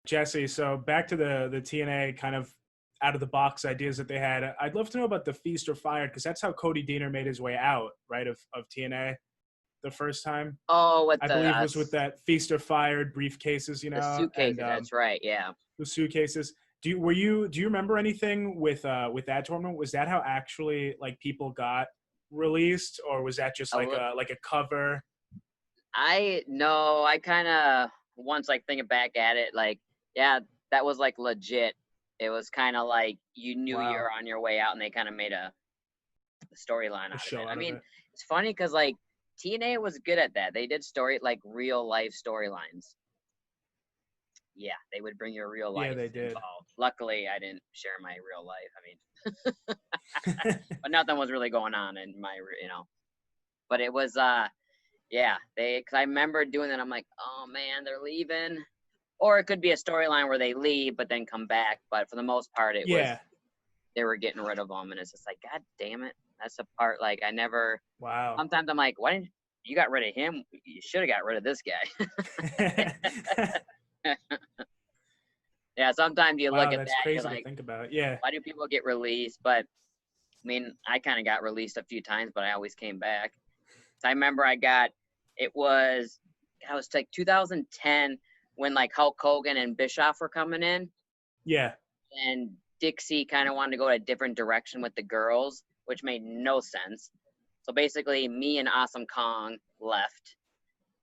Jesse, so back to the TNA kind of out of the box ideas that they had. I'd love to know about the Feast or Fired, because that's how Cody Deaner made his way out, right, of TNA the first time. Oh, I believe it was with that Feast or Fired briefcases, the suitcases. That's right. Yeah, the suitcases. Do you remember anything with that tournament? Was that how actually like people got released, or was that just like a cover? I kind of, once like thinking back at it, like, yeah, that was like legit. It was kind of like you knew you were on your way out, and they kind of made a storyline out of it. I mean, it's funny because like TNA was good at that. They did real life storylines. Yeah, they would bring your real life. Yeah, they did. Involved. Luckily, I didn't share my real life. I mean, but nothing was really going on in my, But it was, because I remember doing that. I'm like, oh man, they're leaving. Or it could be a storyline where they leave but then come back. But for the most part, it was they were getting rid of them, and it's just like, God damn it, that's a part like I never. Wow. Sometimes I'm like, why didn't you got rid of him? You should have got rid of this guy. Yeah, sometimes you look at that's that, crazy you're like, to think about. Yeah. Why do people get released? But I mean, I kind of got released a few times, but I always came back. So I remember it was like 2010 when like Hulk Hogan and Bischoff were coming in. Yeah. And Dixie kind of wanted to go a different direction with the girls, which made no sense. So basically me and Awesome Kong left.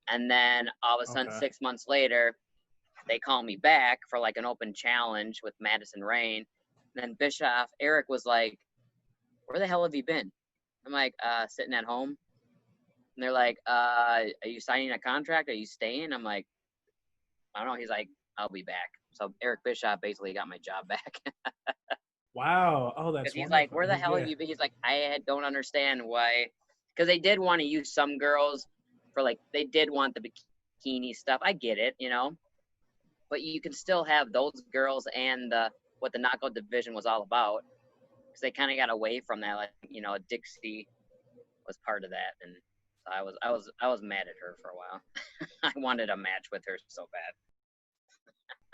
And then all of a sudden, 6 months later, they call me back for like an open challenge with Madison Rain. And then Eric was like, where the hell have you been? I'm like, sitting at home. And they're like, are you signing a contract? Are you staying? I'm like, I don't know. He's like, I'll be back. So Eric Bischoff basically got my job back. Wow. Oh, that's He's like, where the hell have you been? He's like, I don't understand why. Because they did want to use some girls for like, they did want the bikini stuff. I get it, but you can still have those girls and what the knockout division was all about, because they kind of got away from that. Like, Dixie was part of that, and so I was mad at her for a while. I wanted a match with her so bad.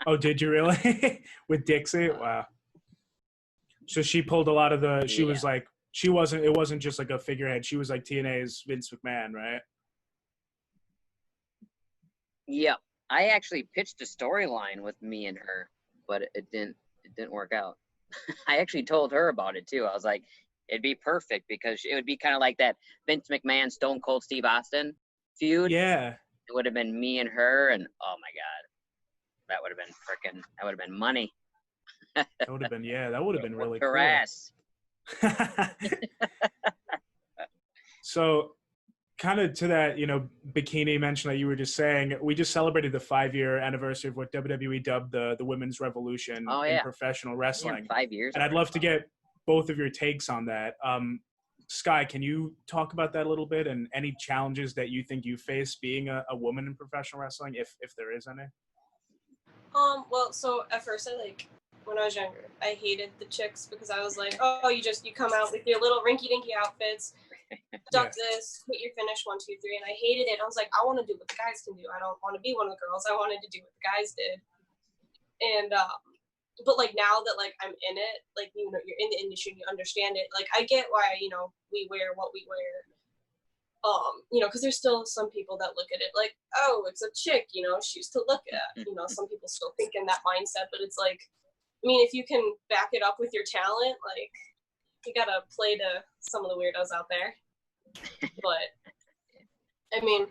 Oh, did you really? With Dixie? Wow. So she pulled a lot of the. She Yeah. was like, she wasn't. It wasn't just like a figurehead. She was like TNA's Vince McMahon, right? Yep. I actually pitched a storyline with me and her, but it didn't work out. I actually told her about it too. I was like, it'd be perfect because it would be kind of like that Vince McMahon Stone Cold Steve Austin feud. Yeah, It would have been me and her, and oh my god, that would have been freaking. That would have been money. that would have been. Yeah, that would have been really Her cool. ass. So, kind of to that, bikini mention that you were just saying, we just celebrated the 5-year anniversary of what WWE dubbed the women's revolution in professional wrestling. 5 years. And I'd love to get both of your takes on that. Skye, can you talk about that a little bit and any challenges that you think you face being a woman in professional wrestling, if there is any? Well, so at first when I was younger, I hated the chicks because I was like, oh, you come out with your little rinky-dinky outfits, duck this, hit your finish, 1, 2, 3, and I hated it. I was like, I want to do what the guys can do. I don't want to be one of the girls. I wanted to do what the guys did. And but like now that like I'm in it, like you're in the industry and you understand it, like I get why we wear what we wear. Because there's still some people that look at it like, oh, it's a chick, she's to look at. Some people still think in that mindset, but it's like, I mean, if you can back it up with your talent, like you gotta play to some of the weirdos out there. But I mean,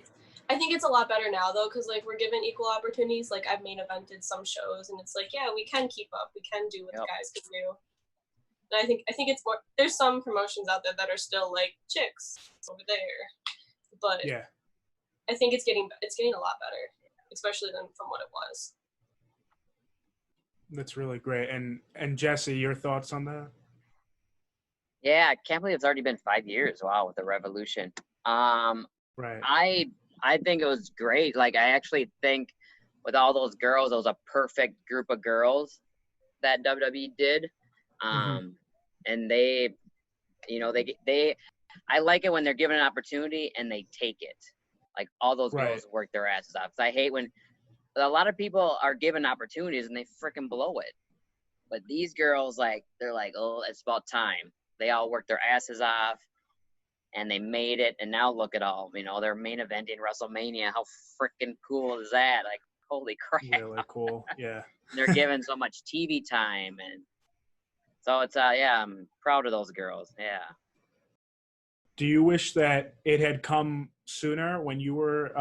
I think it's a lot better now though, because like we're given equal opportunities. Like I've main evented some shows, and it's like, yeah, we can keep up, we can do what the guys can do. And I think it's more. There's some promotions out there that are still like chicks over there, but yeah, I think it's getting a lot better, especially than from what it was. That's really great. And Jesse, your thoughts on that? Yeah, I can't believe it's already been 5 years. Wow, with the revolution. Right. I think it was great. Like I actually think with all those girls, it was a perfect group of girls that WWE did. And they I like it when they're given an opportunity and they take it. Like all those girls work their asses off. 'Cause I hate when a lot of people are given opportunities and they freaking blow it. But these girls, like, they're like, oh, it's about time. They all worked their asses off and they made it. And now look at all, they're main eventing WrestleMania. How freaking cool is that? Like, holy crap. Really cool. Yeah. They're given so much TV time. And so it's, I'm proud of those girls. Yeah. Do you wish that it had come sooner when you were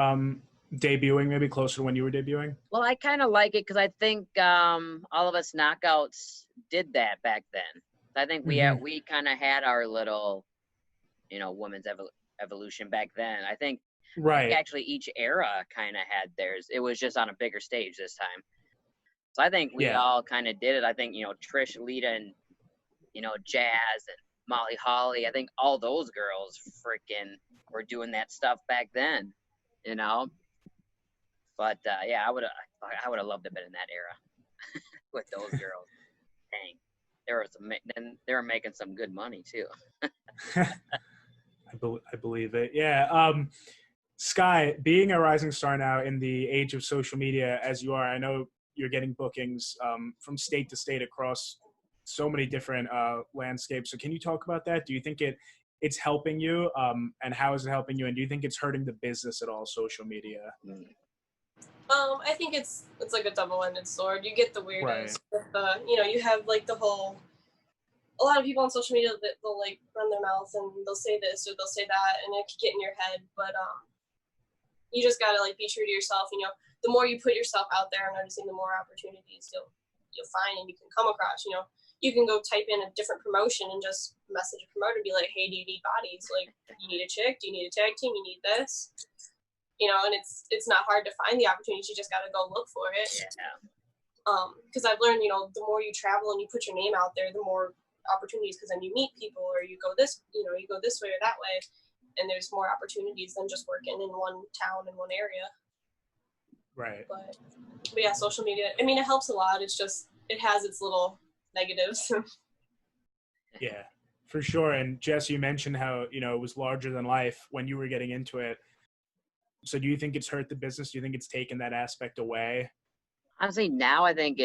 debuting, maybe closer to when you were debuting? Well, I kind of like it because I think all of us knockouts did that back then. I think we kind of had our little, women's evolution back then. I think actually each era kind of had theirs. It was just on a bigger stage this time. So I think we all kind of did it. I think, Trish, Lita, and, Jazz and Molly Holly, I think all those girls freaking were doing that stuff back then, But I would have loved to have been in that era with those girls. Dang, they were making some good money too. I believe it. Yeah. Skye, being a rising star now in the age of social media, as you are, I know you're getting bookings from state to state across so many different landscapes. So can you talk about that? Do you think it's helping you? And how is it helping you? And do you think it's hurting the business at all, social media? I think it's like a double-ended sword. You get the weirdos with the, you have like a lot of people on social media that they'll like run their mouth and they'll say this or they'll say that and it can get in your head. But you just gotta like be true to yourself. The more you put yourself out there and noticing, the more opportunities you'll find and you can come across. You can go type in a different promotion and just message a promoter and be like, hey, do you need bodies? Like, you need a chick? Do you need a tag team? You need this? And it's not hard to find the opportunities. You just got to go look for it. Yeah. Because I've learned, the more you travel and you put your name out there, the more opportunities, because then you meet people or you go this way or that way. And there's more opportunities than just working in one town in one area. Right. But yeah, social media, I mean, it helps a lot. It's just, it has its little negatives. Yeah, for sure. And Jess, you mentioned how, it was larger than life when you were getting into it. So do you think it's hurt the business? Do you think it's taken that aspect away? Honestly, now I think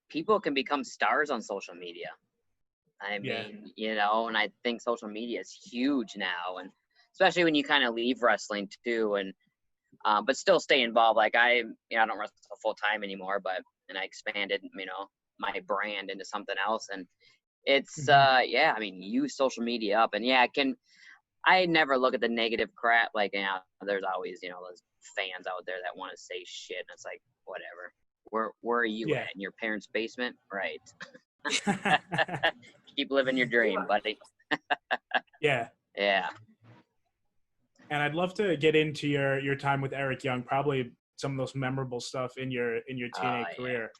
people can become stars on social media. I Yeah. mean, you know, and I think social media is huge now, and especially when you kind of leave wrestling too, and but still stay involved. Like I don't wrestle full time anymore, and I expanded, my brand into something else, and it's I mean, use social media up, and I never look at the negative crap. Like, there's always, those fans out there that want to say shit, and it's like, whatever. Where are you at? In your parents' basement? Right. Keep living your dream, buddy. Yeah. Yeah. And I'd love to get into your time with Eric Young, probably some of those memorable stuff in your TNA career.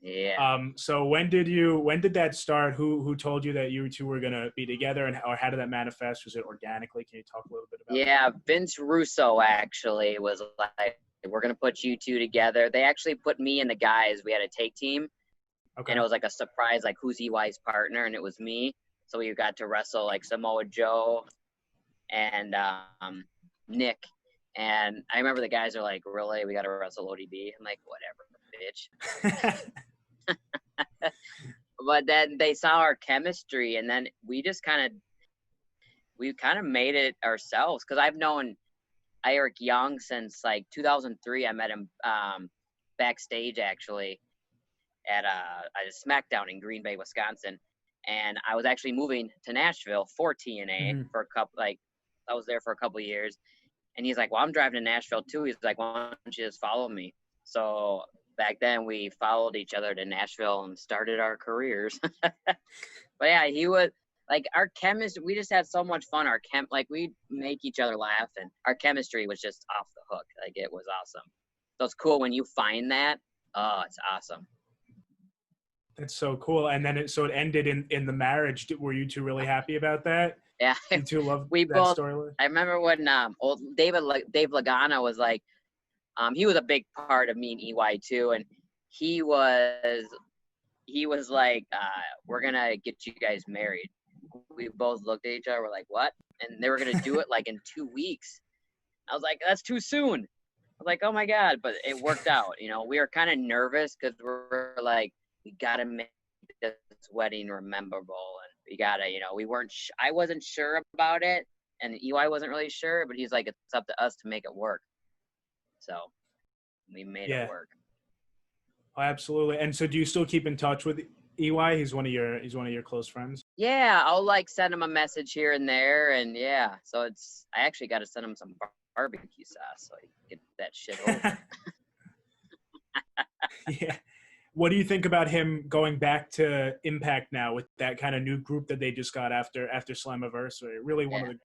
Yeah. So when did that start? Who told you that you two were gonna be together, or how did that manifest? Was it organically? Can you talk a little bit about that? Yeah, Vince Russo actually was like, we're gonna put you two together. They actually put me and the guys. We had a take team, and it was like a surprise, like who's EY's partner, and it was me. So we got to wrestle like Samoa Joe and Nick. And I remember the guys are like, really? We got to wrestle ODB? I'm like, whatever, bitch. But then they saw our chemistry, and then we kind of made it ourselves. Because I've known Eric Young since like 2003. I met him backstage actually at a SmackDown in Green Bay, Wisconsin. And I was actually moving to Nashville for TNA for a couple, like I was there for a couple of years. And he's like, well, I'm driving to Nashville too. He's like, why don't you just follow me? So back then we followed each other to Nashville and started our careers. But yeah, he was like, our chemistry, we just had so much fun. Like we'd make each other laugh, and our chemistry was just off the hook. Like it was awesome. So it's cool when you find that. Oh, it's awesome. That's so cool. And then it ended in the marriage. Were you two really happy about that? Yeah. You two loved that storyline? I remember when old Dave Lagana was like, he was a big part of me and EY too, and he was like, we're gonna get you guys married. We both looked at each other, we're like, what? And they were gonna do it like in 2 weeks. I was like, that's too soon. I was like, oh my God, but it worked out. We were kind of nervous because we're like, we gotta make this wedding memorable, and we gotta, I wasn't sure about it, and EY wasn't really sure, but he's like, it's up to us to make it work. So we made it work. Oh, absolutely. And so do you still keep in touch with EY? He's one of your close friends? Yeah, I'll like send him a message here and there, and so I actually got to send him some barbecue sauce so he can get that shit over. Yeah. What do you think about him going back to Impact now with that kind of new group that they just got after Slammiversary? Really one of the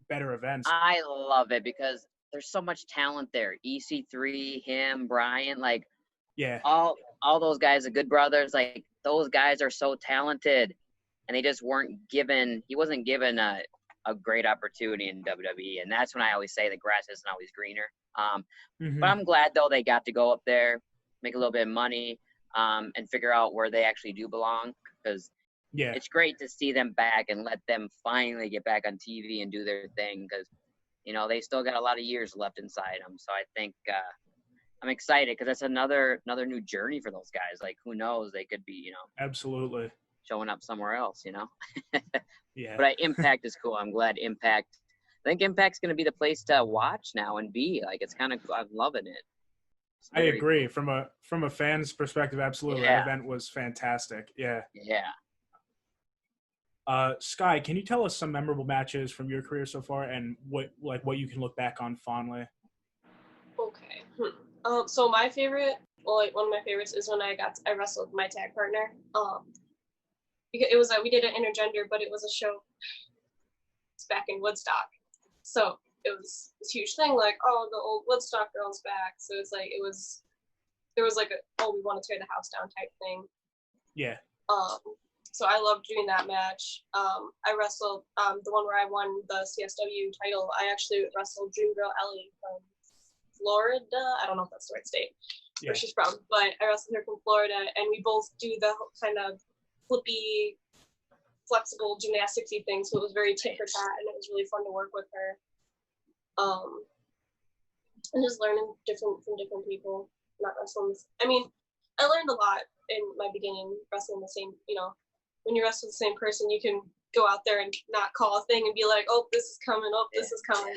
better events. I love it because there's so much talent there. EC3, him, Brian, like all those guys, the Good Brothers, like those guys are so talented, and they just he wasn't given a great opportunity in WWE, and that's when I always say the grass isn't always greener. But I'm glad though they got to go up there, make a little bit of money, and figure out where they actually do belong, because it's great to see them back and let them finally get back on TV and do their thing, because they still got a lot of years left inside them. So I think I'm excited because that's another new journey for those guys. Like, who knows, they could be absolutely showing up somewhere else. Yeah. But Impact is cool. I'm glad Impact. I think Impact's going to be the place to watch now and be like. It's kind of, I'm loving it. I agree. Cool. From a fan's perspective, absolutely. That event was fantastic. Yeah. Skye, can you tell us some memorable matches from your career so far, and what you can look back on fondly? Okay. So my favorite, one of my favorites is when I wrestled my tag partner. Because it was we did an intergender, but it was a show. It's back in Woodstock, so it was this huge thing, like, oh, the old Woodstock girl's back. So there was like we want to tear the house down type thing. Yeah. So I loved doing that match. I wrestled the one where I won the CSW title. I actually wrestled Dream Girl Ellie from Florida. I don't know if that's the right state where she's from, but I wrestled her from Florida, and we both do the kind of flippy, flexible gymnasticsy thing. So it was very tit for tat, and it was really fun to work with her. And just learning from different people, not wrestling. I mean, I learned a lot in my beginning wrestling the same, when you wrestle the same person, you can go out there and not call a thing and be like, oh, this is coming, oh, this is coming.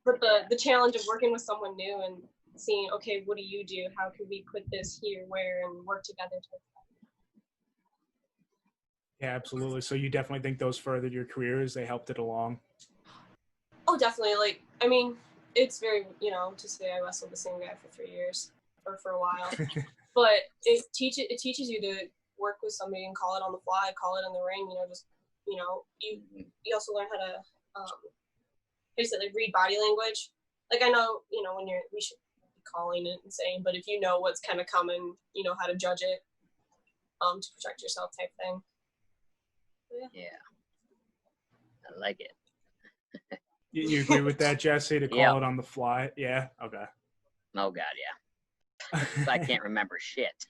But the challenge of working with someone new and seeing, okay, what do you do? How can we put this here, where, and work together? Yeah, absolutely. So you definitely think those furthered your careers? They helped it along? Oh, definitely. Like, I mean, it's very, to say I wrestled the same guy for 3 years or for a while, but it teaches you to work with somebody and call it on the fly, call it in the ring. You also learn how to, like read body language. Like I know, when we should be calling it and saying, but if you know what's kind of coming, you know how to judge it, to protect yourself type thing. Yeah. I like it. You agree with that, Jesse, to call it on the fly? Yeah? Okay. Oh, God, yeah. I can't remember shit.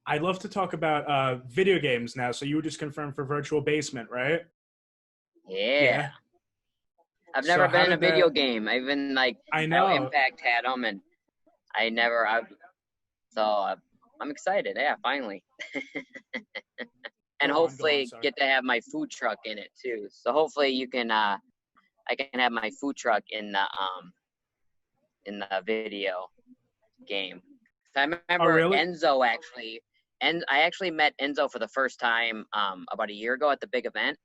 I'd love to talk about video games now. So you were just confirmed for Virtual Basement, right? Yeah. I've never been in a video game. I've been I know Impact had them, and I'm excited. Yeah, finally. And hopefully get to have my food truck in it too. So hopefully you can I can have my food truck in the video game. So I remember Enzo actually, and I actually met Enzo for the first time about a year ago at the big event,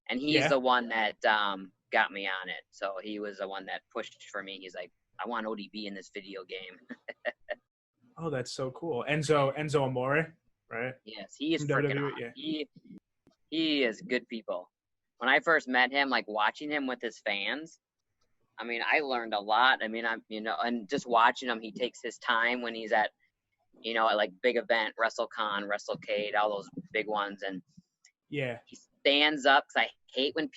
and he's the one that got me on it. So he was the one that pushed for me. He's like, I want ODB in this video game. Oh, that's so cool. Enzo Amore, right? Yes, he is freaking awesome. He is good people. When I first met him, watching him with his fans, I mean, I learned a lot. I mean, and just watching him, he takes his time when he's at big event, WrestleCon, WrestleCade, all those big ones. And he stands up, because I hate when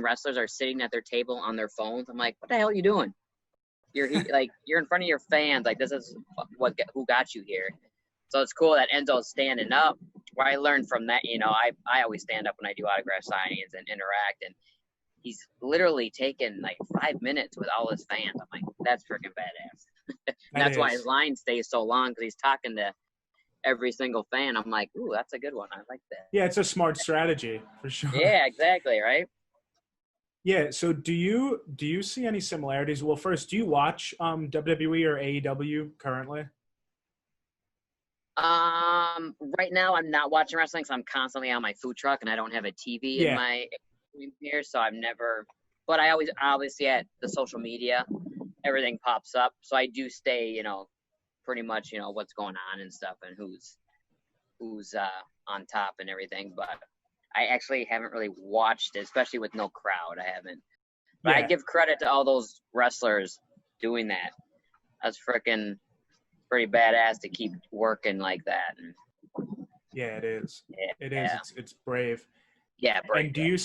wrestlers are sitting at their table on their phones. I'm like, what the hell are you doing? You're in front of your fans. This is who got you here. So it's cool that Enzo's standing up. Where I learned from that, I always stand up when I do autograph signings and interact, and he's literally taken 5 minutes with all his fans. I'm like, that's freaking badass. That's why his line stays so long, because he's talking to every single fan. I'm like, ooh, that's a good one. I like that. Yeah, it's a smart strategy for sure. Yeah, exactly, right? Yeah. So do you see any similarities? Well, first, do you watch WWE or AEW currently? Right now I'm not watching wrestling, because I'm constantly on my food truck and I don't have a TV in my here, so I've never. But I always obviously at the social media, everything pops up, so I do stay, pretty much, what's going on and stuff, and who's on top and everything. But I actually haven't really watched it, especially with no crowd. I haven't. But I give credit to all those wrestlers doing that. That's freaking pretty badass to keep working like that. Yeah, it is. Yeah. It is. It's brave. Yeah, brave. And do you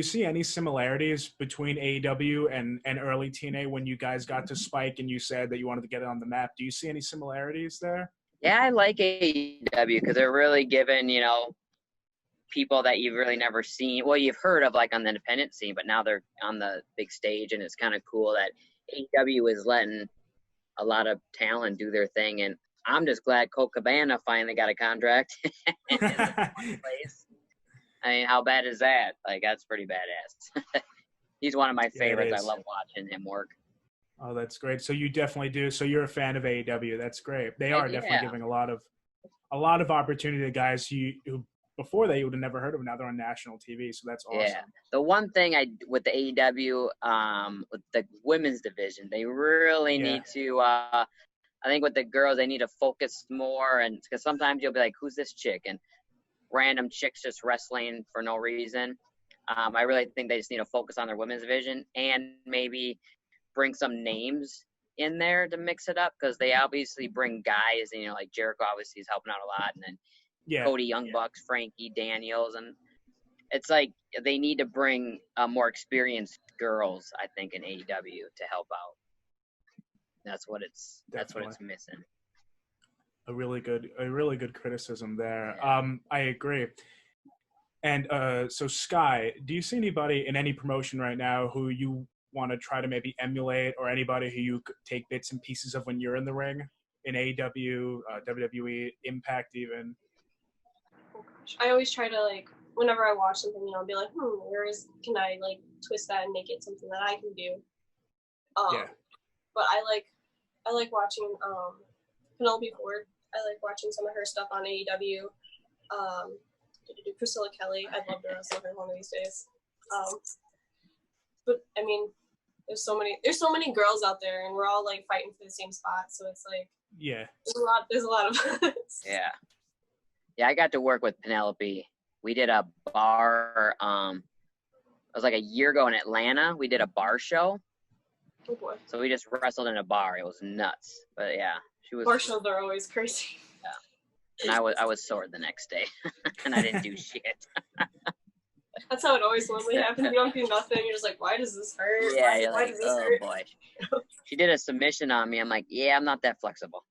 see any similarities between AEW and early TNA when you guys got to Spike and you said that you wanted to get it on the map? Do you see any similarities there? Yeah, I like AEW because they're really giving, people that you've really never seen. Well, you've heard of on the independent scene, but now they're on the big stage, and it's kind of cool that AEW is letting a lot of talent do their thing. And I'm just glad Colt Cabana finally got a contract in the place. I mean, how bad is that? That's pretty badass. He's one of my favorites. I love watching him work. Oh, that's great. So you definitely do. So you're a fan of AEW. That's great. They are definitely giving a lot of opportunity to guys who before they would have never heard of them. Now they're on national TV. So that's awesome. Yeah. The one thing with the AEW, with the women's division, they really need to, I think with the girls, they need to focus more. And because sometimes you'll be like, who's this chick? And random chicks just wrestling for no reason. I really think they just need to focus on their women's division and maybe bring some names in there to mix it up, because they obviously bring guys, and like Jericho obviously is helping out a lot, and then Cody Young Bucks, Frankie Daniels, and it's like they need to bring more experienced girls, I think, in AEW to help out. That's what it's missing. A really good criticism there. I agree. And so Skye, do you see anybody in any promotion right now who you want to try to maybe emulate, or anybody who you take bits and pieces of when you're in the ring? in AEW, WWE, Impact even? Oh gosh. I always try to like whenever I watch something, you know, I'll be like, can I like twist that and make it something that I can do? Yeah. But I like watching Penelope Ford. I like watching some of her stuff on AEW. Priscilla Kelly. I'd love to wrestle her one of these days. But I mean, there's so many girls out there, and we're all like fighting for the same spot. So it's like, yeah, there's a lot of us. Yeah. I got to work with Penelope. We did a bar. It was like a year ago in Atlanta. We did a bar show. Oh boy. So we just wrestled in a bar. It was nuts. But yeah, she was. Bar shows are always crazy. Yeah. And I was sore the next day, and I didn't do shit. That's how it always normally happens. You don't do nothing. You're just like, why does this hurt? Yeah, you're why like, does this oh hurt? boy. She did a submission on me. I'm like, yeah, I'm not that flexible.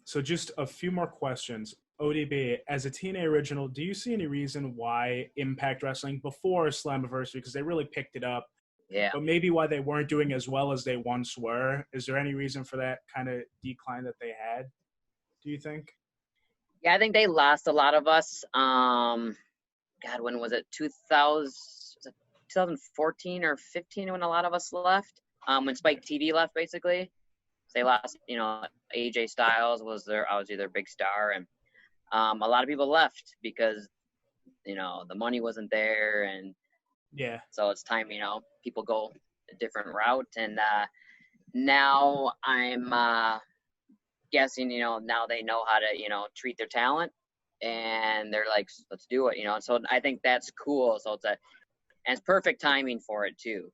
So just a few more questions. ODB, as a TNA original, do you see any reason why Impact Wrestling before Slammiversary, because they really picked it up, but maybe why they weren't doing as well as they once were? Is there any reason for that kind of decline that they had, do you think? Yeah, I think they lost a lot of us. God, when was it? 2014 or 15 when a lot of us left? When Spike TV left, basically. They lost, you know, AJ Styles was obviously their big star, and a lot of people left because, you know, the money wasn't there, and yeah, so it's time, you know, people go a different route, and now I'm guessing, you know, now they know how to, you know, treat their talent, and they're like, let's do it, you know. So I think that's cool. So it's perfect timing for it too,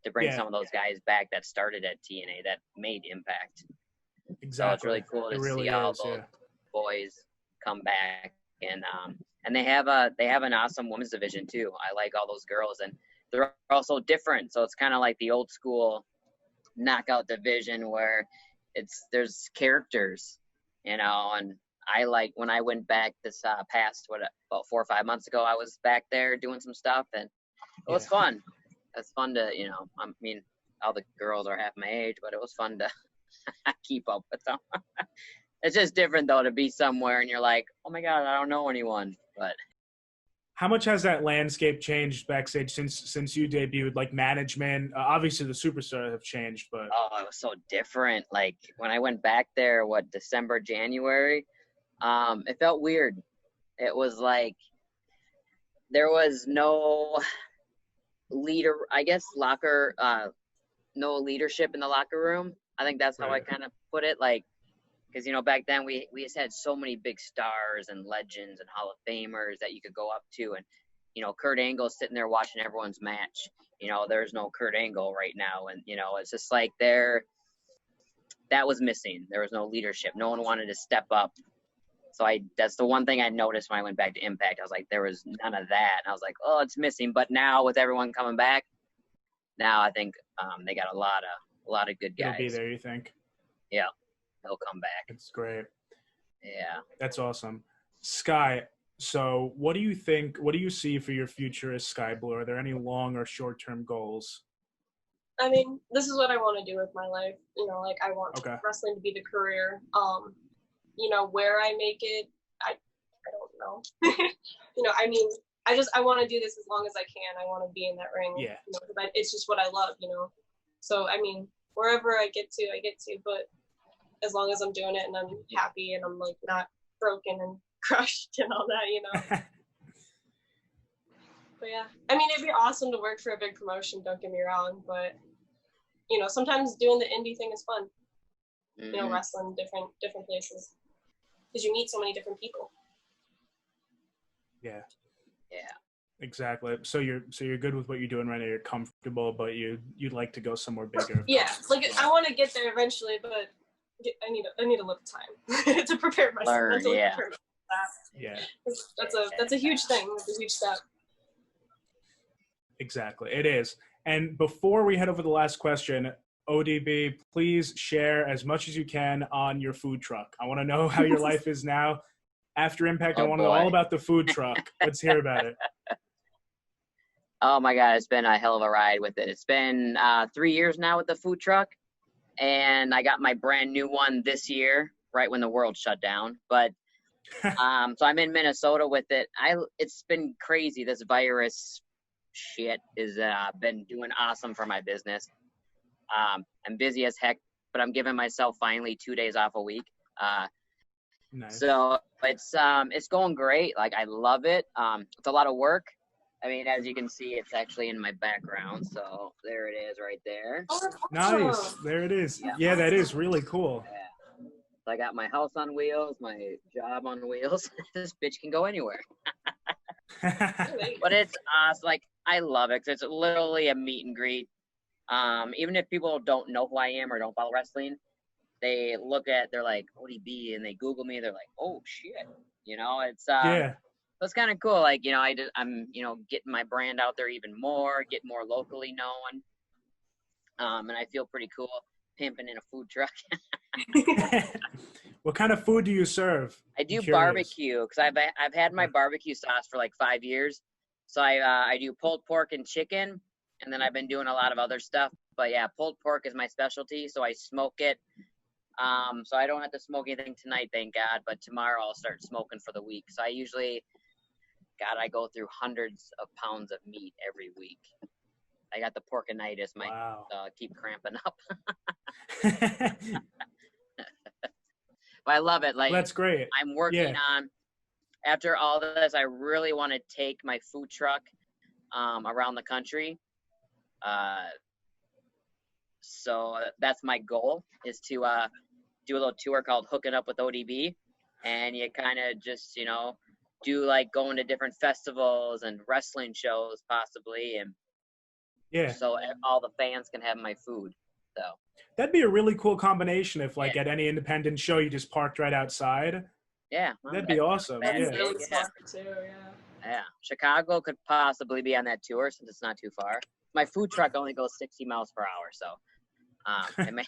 to bring some of those guys back that started at TNA that made Impact. Exactly. So it's really cool to see all those boys come back, and they have an awesome women's division too. I like all those girls, and they're also different. So it's kind of like the old school knockout division where there's characters, you know. And I like when I went back this past about 4 or 5 months ago, I was back there doing some stuff, and it was fun. It's fun to, you know, I mean, all the girls are half my age, but it was fun to keep up with them. It's just different though to be somewhere and you're like, oh my God, I don't know anyone. But how much has that landscape changed backstage since you debuted? Like management, obviously the superstars have changed, but it was so different. Like when I went back there, December, January, it felt weird. It was like there was no leader, I guess, no leadership in the locker room. I think that's how I kind of put it. Like, because, you know, back then we just had so many big stars and legends and Hall of Famers that you could go up to. And, you know, Kurt Angle's sitting there watching everyone's match. You know, there's no Kurt Angle right now. And, you know, it's just like that was missing. There was no leadership. No one wanted to step up. So that's the one thing I noticed when I went back to Impact. I was like, there was none of that. And I was like, oh, it's missing. But now with everyone coming back, now I think they got a lot of good guys. It'll be there, you think? Yeah, they'll come back. It's great. Yeah. That's awesome. Skye, so what do you think, what do you see for your future as Skye Blue? Are there any long or short-term goals? I mean, this is what I want to do with my life. You know, like I want wrestling to be the career. You know, where I make it, I don't know. You know, I mean, I want to do this as long as I can. I want to be in that ring. Yeah. You know, because it's just what I love, you know. So, I mean, wherever I get to, but as long as I'm doing it and I'm happy and I'm like not broken and crushed and all that, you know. But yeah, I mean, it'd be awesome to work for a big promotion, don't get me wrong, but you know, sometimes doing the indie thing is fun. You know, wrestling different places. Because you meet so many different people. Yeah. Yeah. Exactly. So you're good with what you're doing right now. You're comfortable, but you'd like to go somewhere bigger. Yeah. Like I want to get there eventually, but I need a little time to prepare myself. Learn, yeah. Yeah. That's a huge thing. That's a huge step. Exactly. It is. And before we head over the last question, ODB, please share as much as you can on your food truck. I want to know how your life is now after Impact. I want to know all about the food truck. Let's hear about it. Oh my God, it's been a hell of a ride with it. It's been 3 years now with the food truck. and I got my brand new one this year, right when the world shut down. But so I'm in Minnesota with it. It's been crazy. This virus shit is been doing awesome for my business. I'm busy as heck, but I'm giving myself finally 2 days off a week. Nice. So it's going great. Like, I love it. It's a lot of work. I mean, as you can see, it's actually in my background. So there it is right there. Oh, that's Nice. awesome. There it is. Yeah. Yeah, that is really cool. Yeah. So I got my house on wheels, my job on wheels. This bitch can go anywhere. But it's awesome. Like, I love it 'cause it's literally a meet and greet. Even if people don't know who I am or don't follow wrestling, they're like ODB and they Google me. They're like, oh shit, you know, it's Yeah. it's kind of cool. Like, you know, I'm, you know, getting my brand out there even more, getting more locally known. And I feel pretty cool pimping in a food truck. What kind of food do you serve? I do I'm curious. barbecue because I've had my barbecue sauce for like 5 years. So I do pulled pork and chicken, and then I've been doing a lot of other stuff. But yeah, pulled pork is my specialty, so I smoke it. So I don't have to smoke anything tonight, thank God. But tomorrow I'll start smoking for the week. So I go through hundreds of pounds of meat every week. I got the porkinitis, Wow. keep cramping up. But I love it. Like, That's great. I'm working on, after all this, I really want to take my food truck around the country. So that's my goal, is to do a little tour called Hooking Up with ODB. And you kind of just, you know, do like going to different festivals and wrestling shows possibly. And Yeah. so all the fans can have my food. So That'd be a really cool combination if, like, at any independent show, you just parked right outside. yeah. well, That'd be awesome. That's Yeah. That's really Yeah. smart too. Yeah. Yeah, Chicago could possibly be on that tour since it's not too far. My food truck only goes 60 miles per hour, so it may,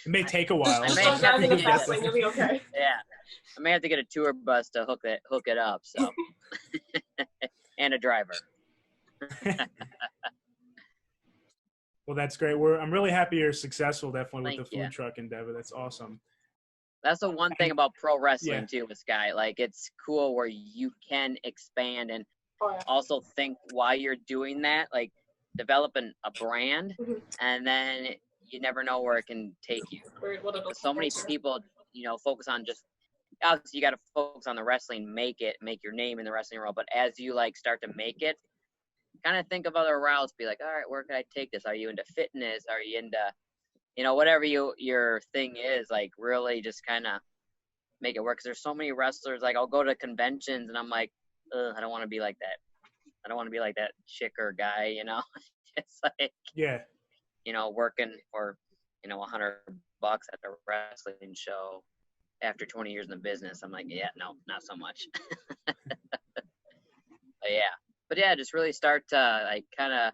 It may take a while. I may Slow have down to in the get fast it. lane, you'll be okay. yeah, I may have to get a tour bus to hook it up. So, and a driver. Well, that's great. I'm really happy you're successful, definitely, with Thank the food you. truck endeavor. That's awesome. That's the one thing about pro wrestling Yeah. too, with Skye. Like, it's cool where you can expand and Oh, yeah. also think while you're doing that, like developing a brand, Mhm. and then you never know where it can take you. What it'll So many take you. people, you know, focus on just, obviously you got to focus on the wrestling, make your name in the wrestling world. But as you like start to make it, kind of think of other routes. Be like, all right, where can I take this? Are you into fitness? Are you into, you know, whatever your thing is? Like, really just kind of make it work. 'Cause there's so many wrestlers. Like, I'll go to conventions and I'm like, ugh, I don't want to be like that. I don't want to be like that chick or guy, you know. It's like, Yeah. you know, working for, you know, $100 at the wrestling show after 20 years in the business. I'm like, yeah, no, not so much. But yeah, just really start to like kind of,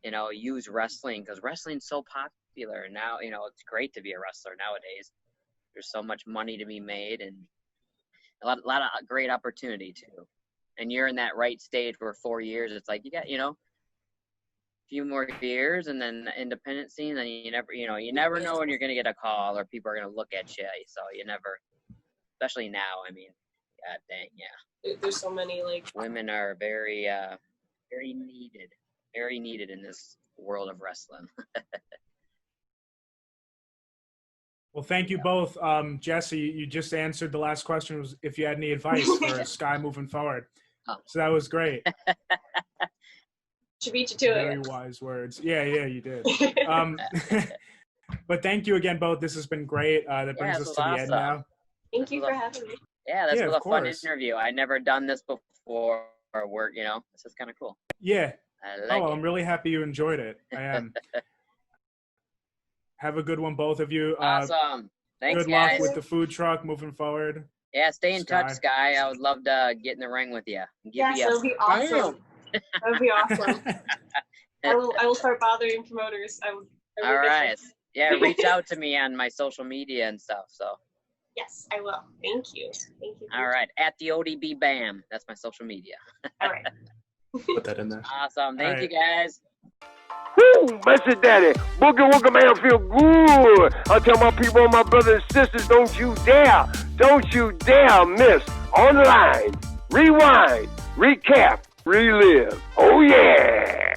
you know, use wrestling, because wrestling's so popular now. You know, it's great to be a wrestler nowadays. There's so much money to be made and a lot of great opportunity too. And you're in that right stage where 4 years, it's like you got, you know, a few more years and then the independent scene, and you never know when you're going to get a call or people are going to look at you. So you never, especially now, I mean, god dang, yeah. There's so many like. Women are very needed in this world of wrestling. Well, thank you both. Jesse, you just answered the last question, was if you had any advice for Skye moving forward. Oh. So that was great. Should beat you to Very it. wise words. Yeah, you did. But thank you again, both. This has been great. That brings this us was to the end awesome. now. Thank you for having me. Yeah, this Yeah, was of a fun course. interview. I never done this before or work, you know. This is kind of cool. Yeah. I like it. I'm really happy you enjoyed it. I am. Have a good one, both of you. Awesome. Thanks, Good guys. luck with the food truck moving forward. Yeah, stay in touch, Skye. Skye. I would love to get in the ring with you. Yes, that would be awesome. That would be awesome. I will start bothering promoters. I will All get right. this. Yeah, reach out to me on my social media and stuff. So, Yes, I will. Thank you. Thank you. all right. At the ODB BAM. That's my social media. All right. Put that in there. Awesome. Thank All you, guys. Woo, Messy Daddy, Boogie Woogie Man feel good. I tell my people, my brothers and sisters, don't you dare miss online, rewind, recap, relive. Oh yeah.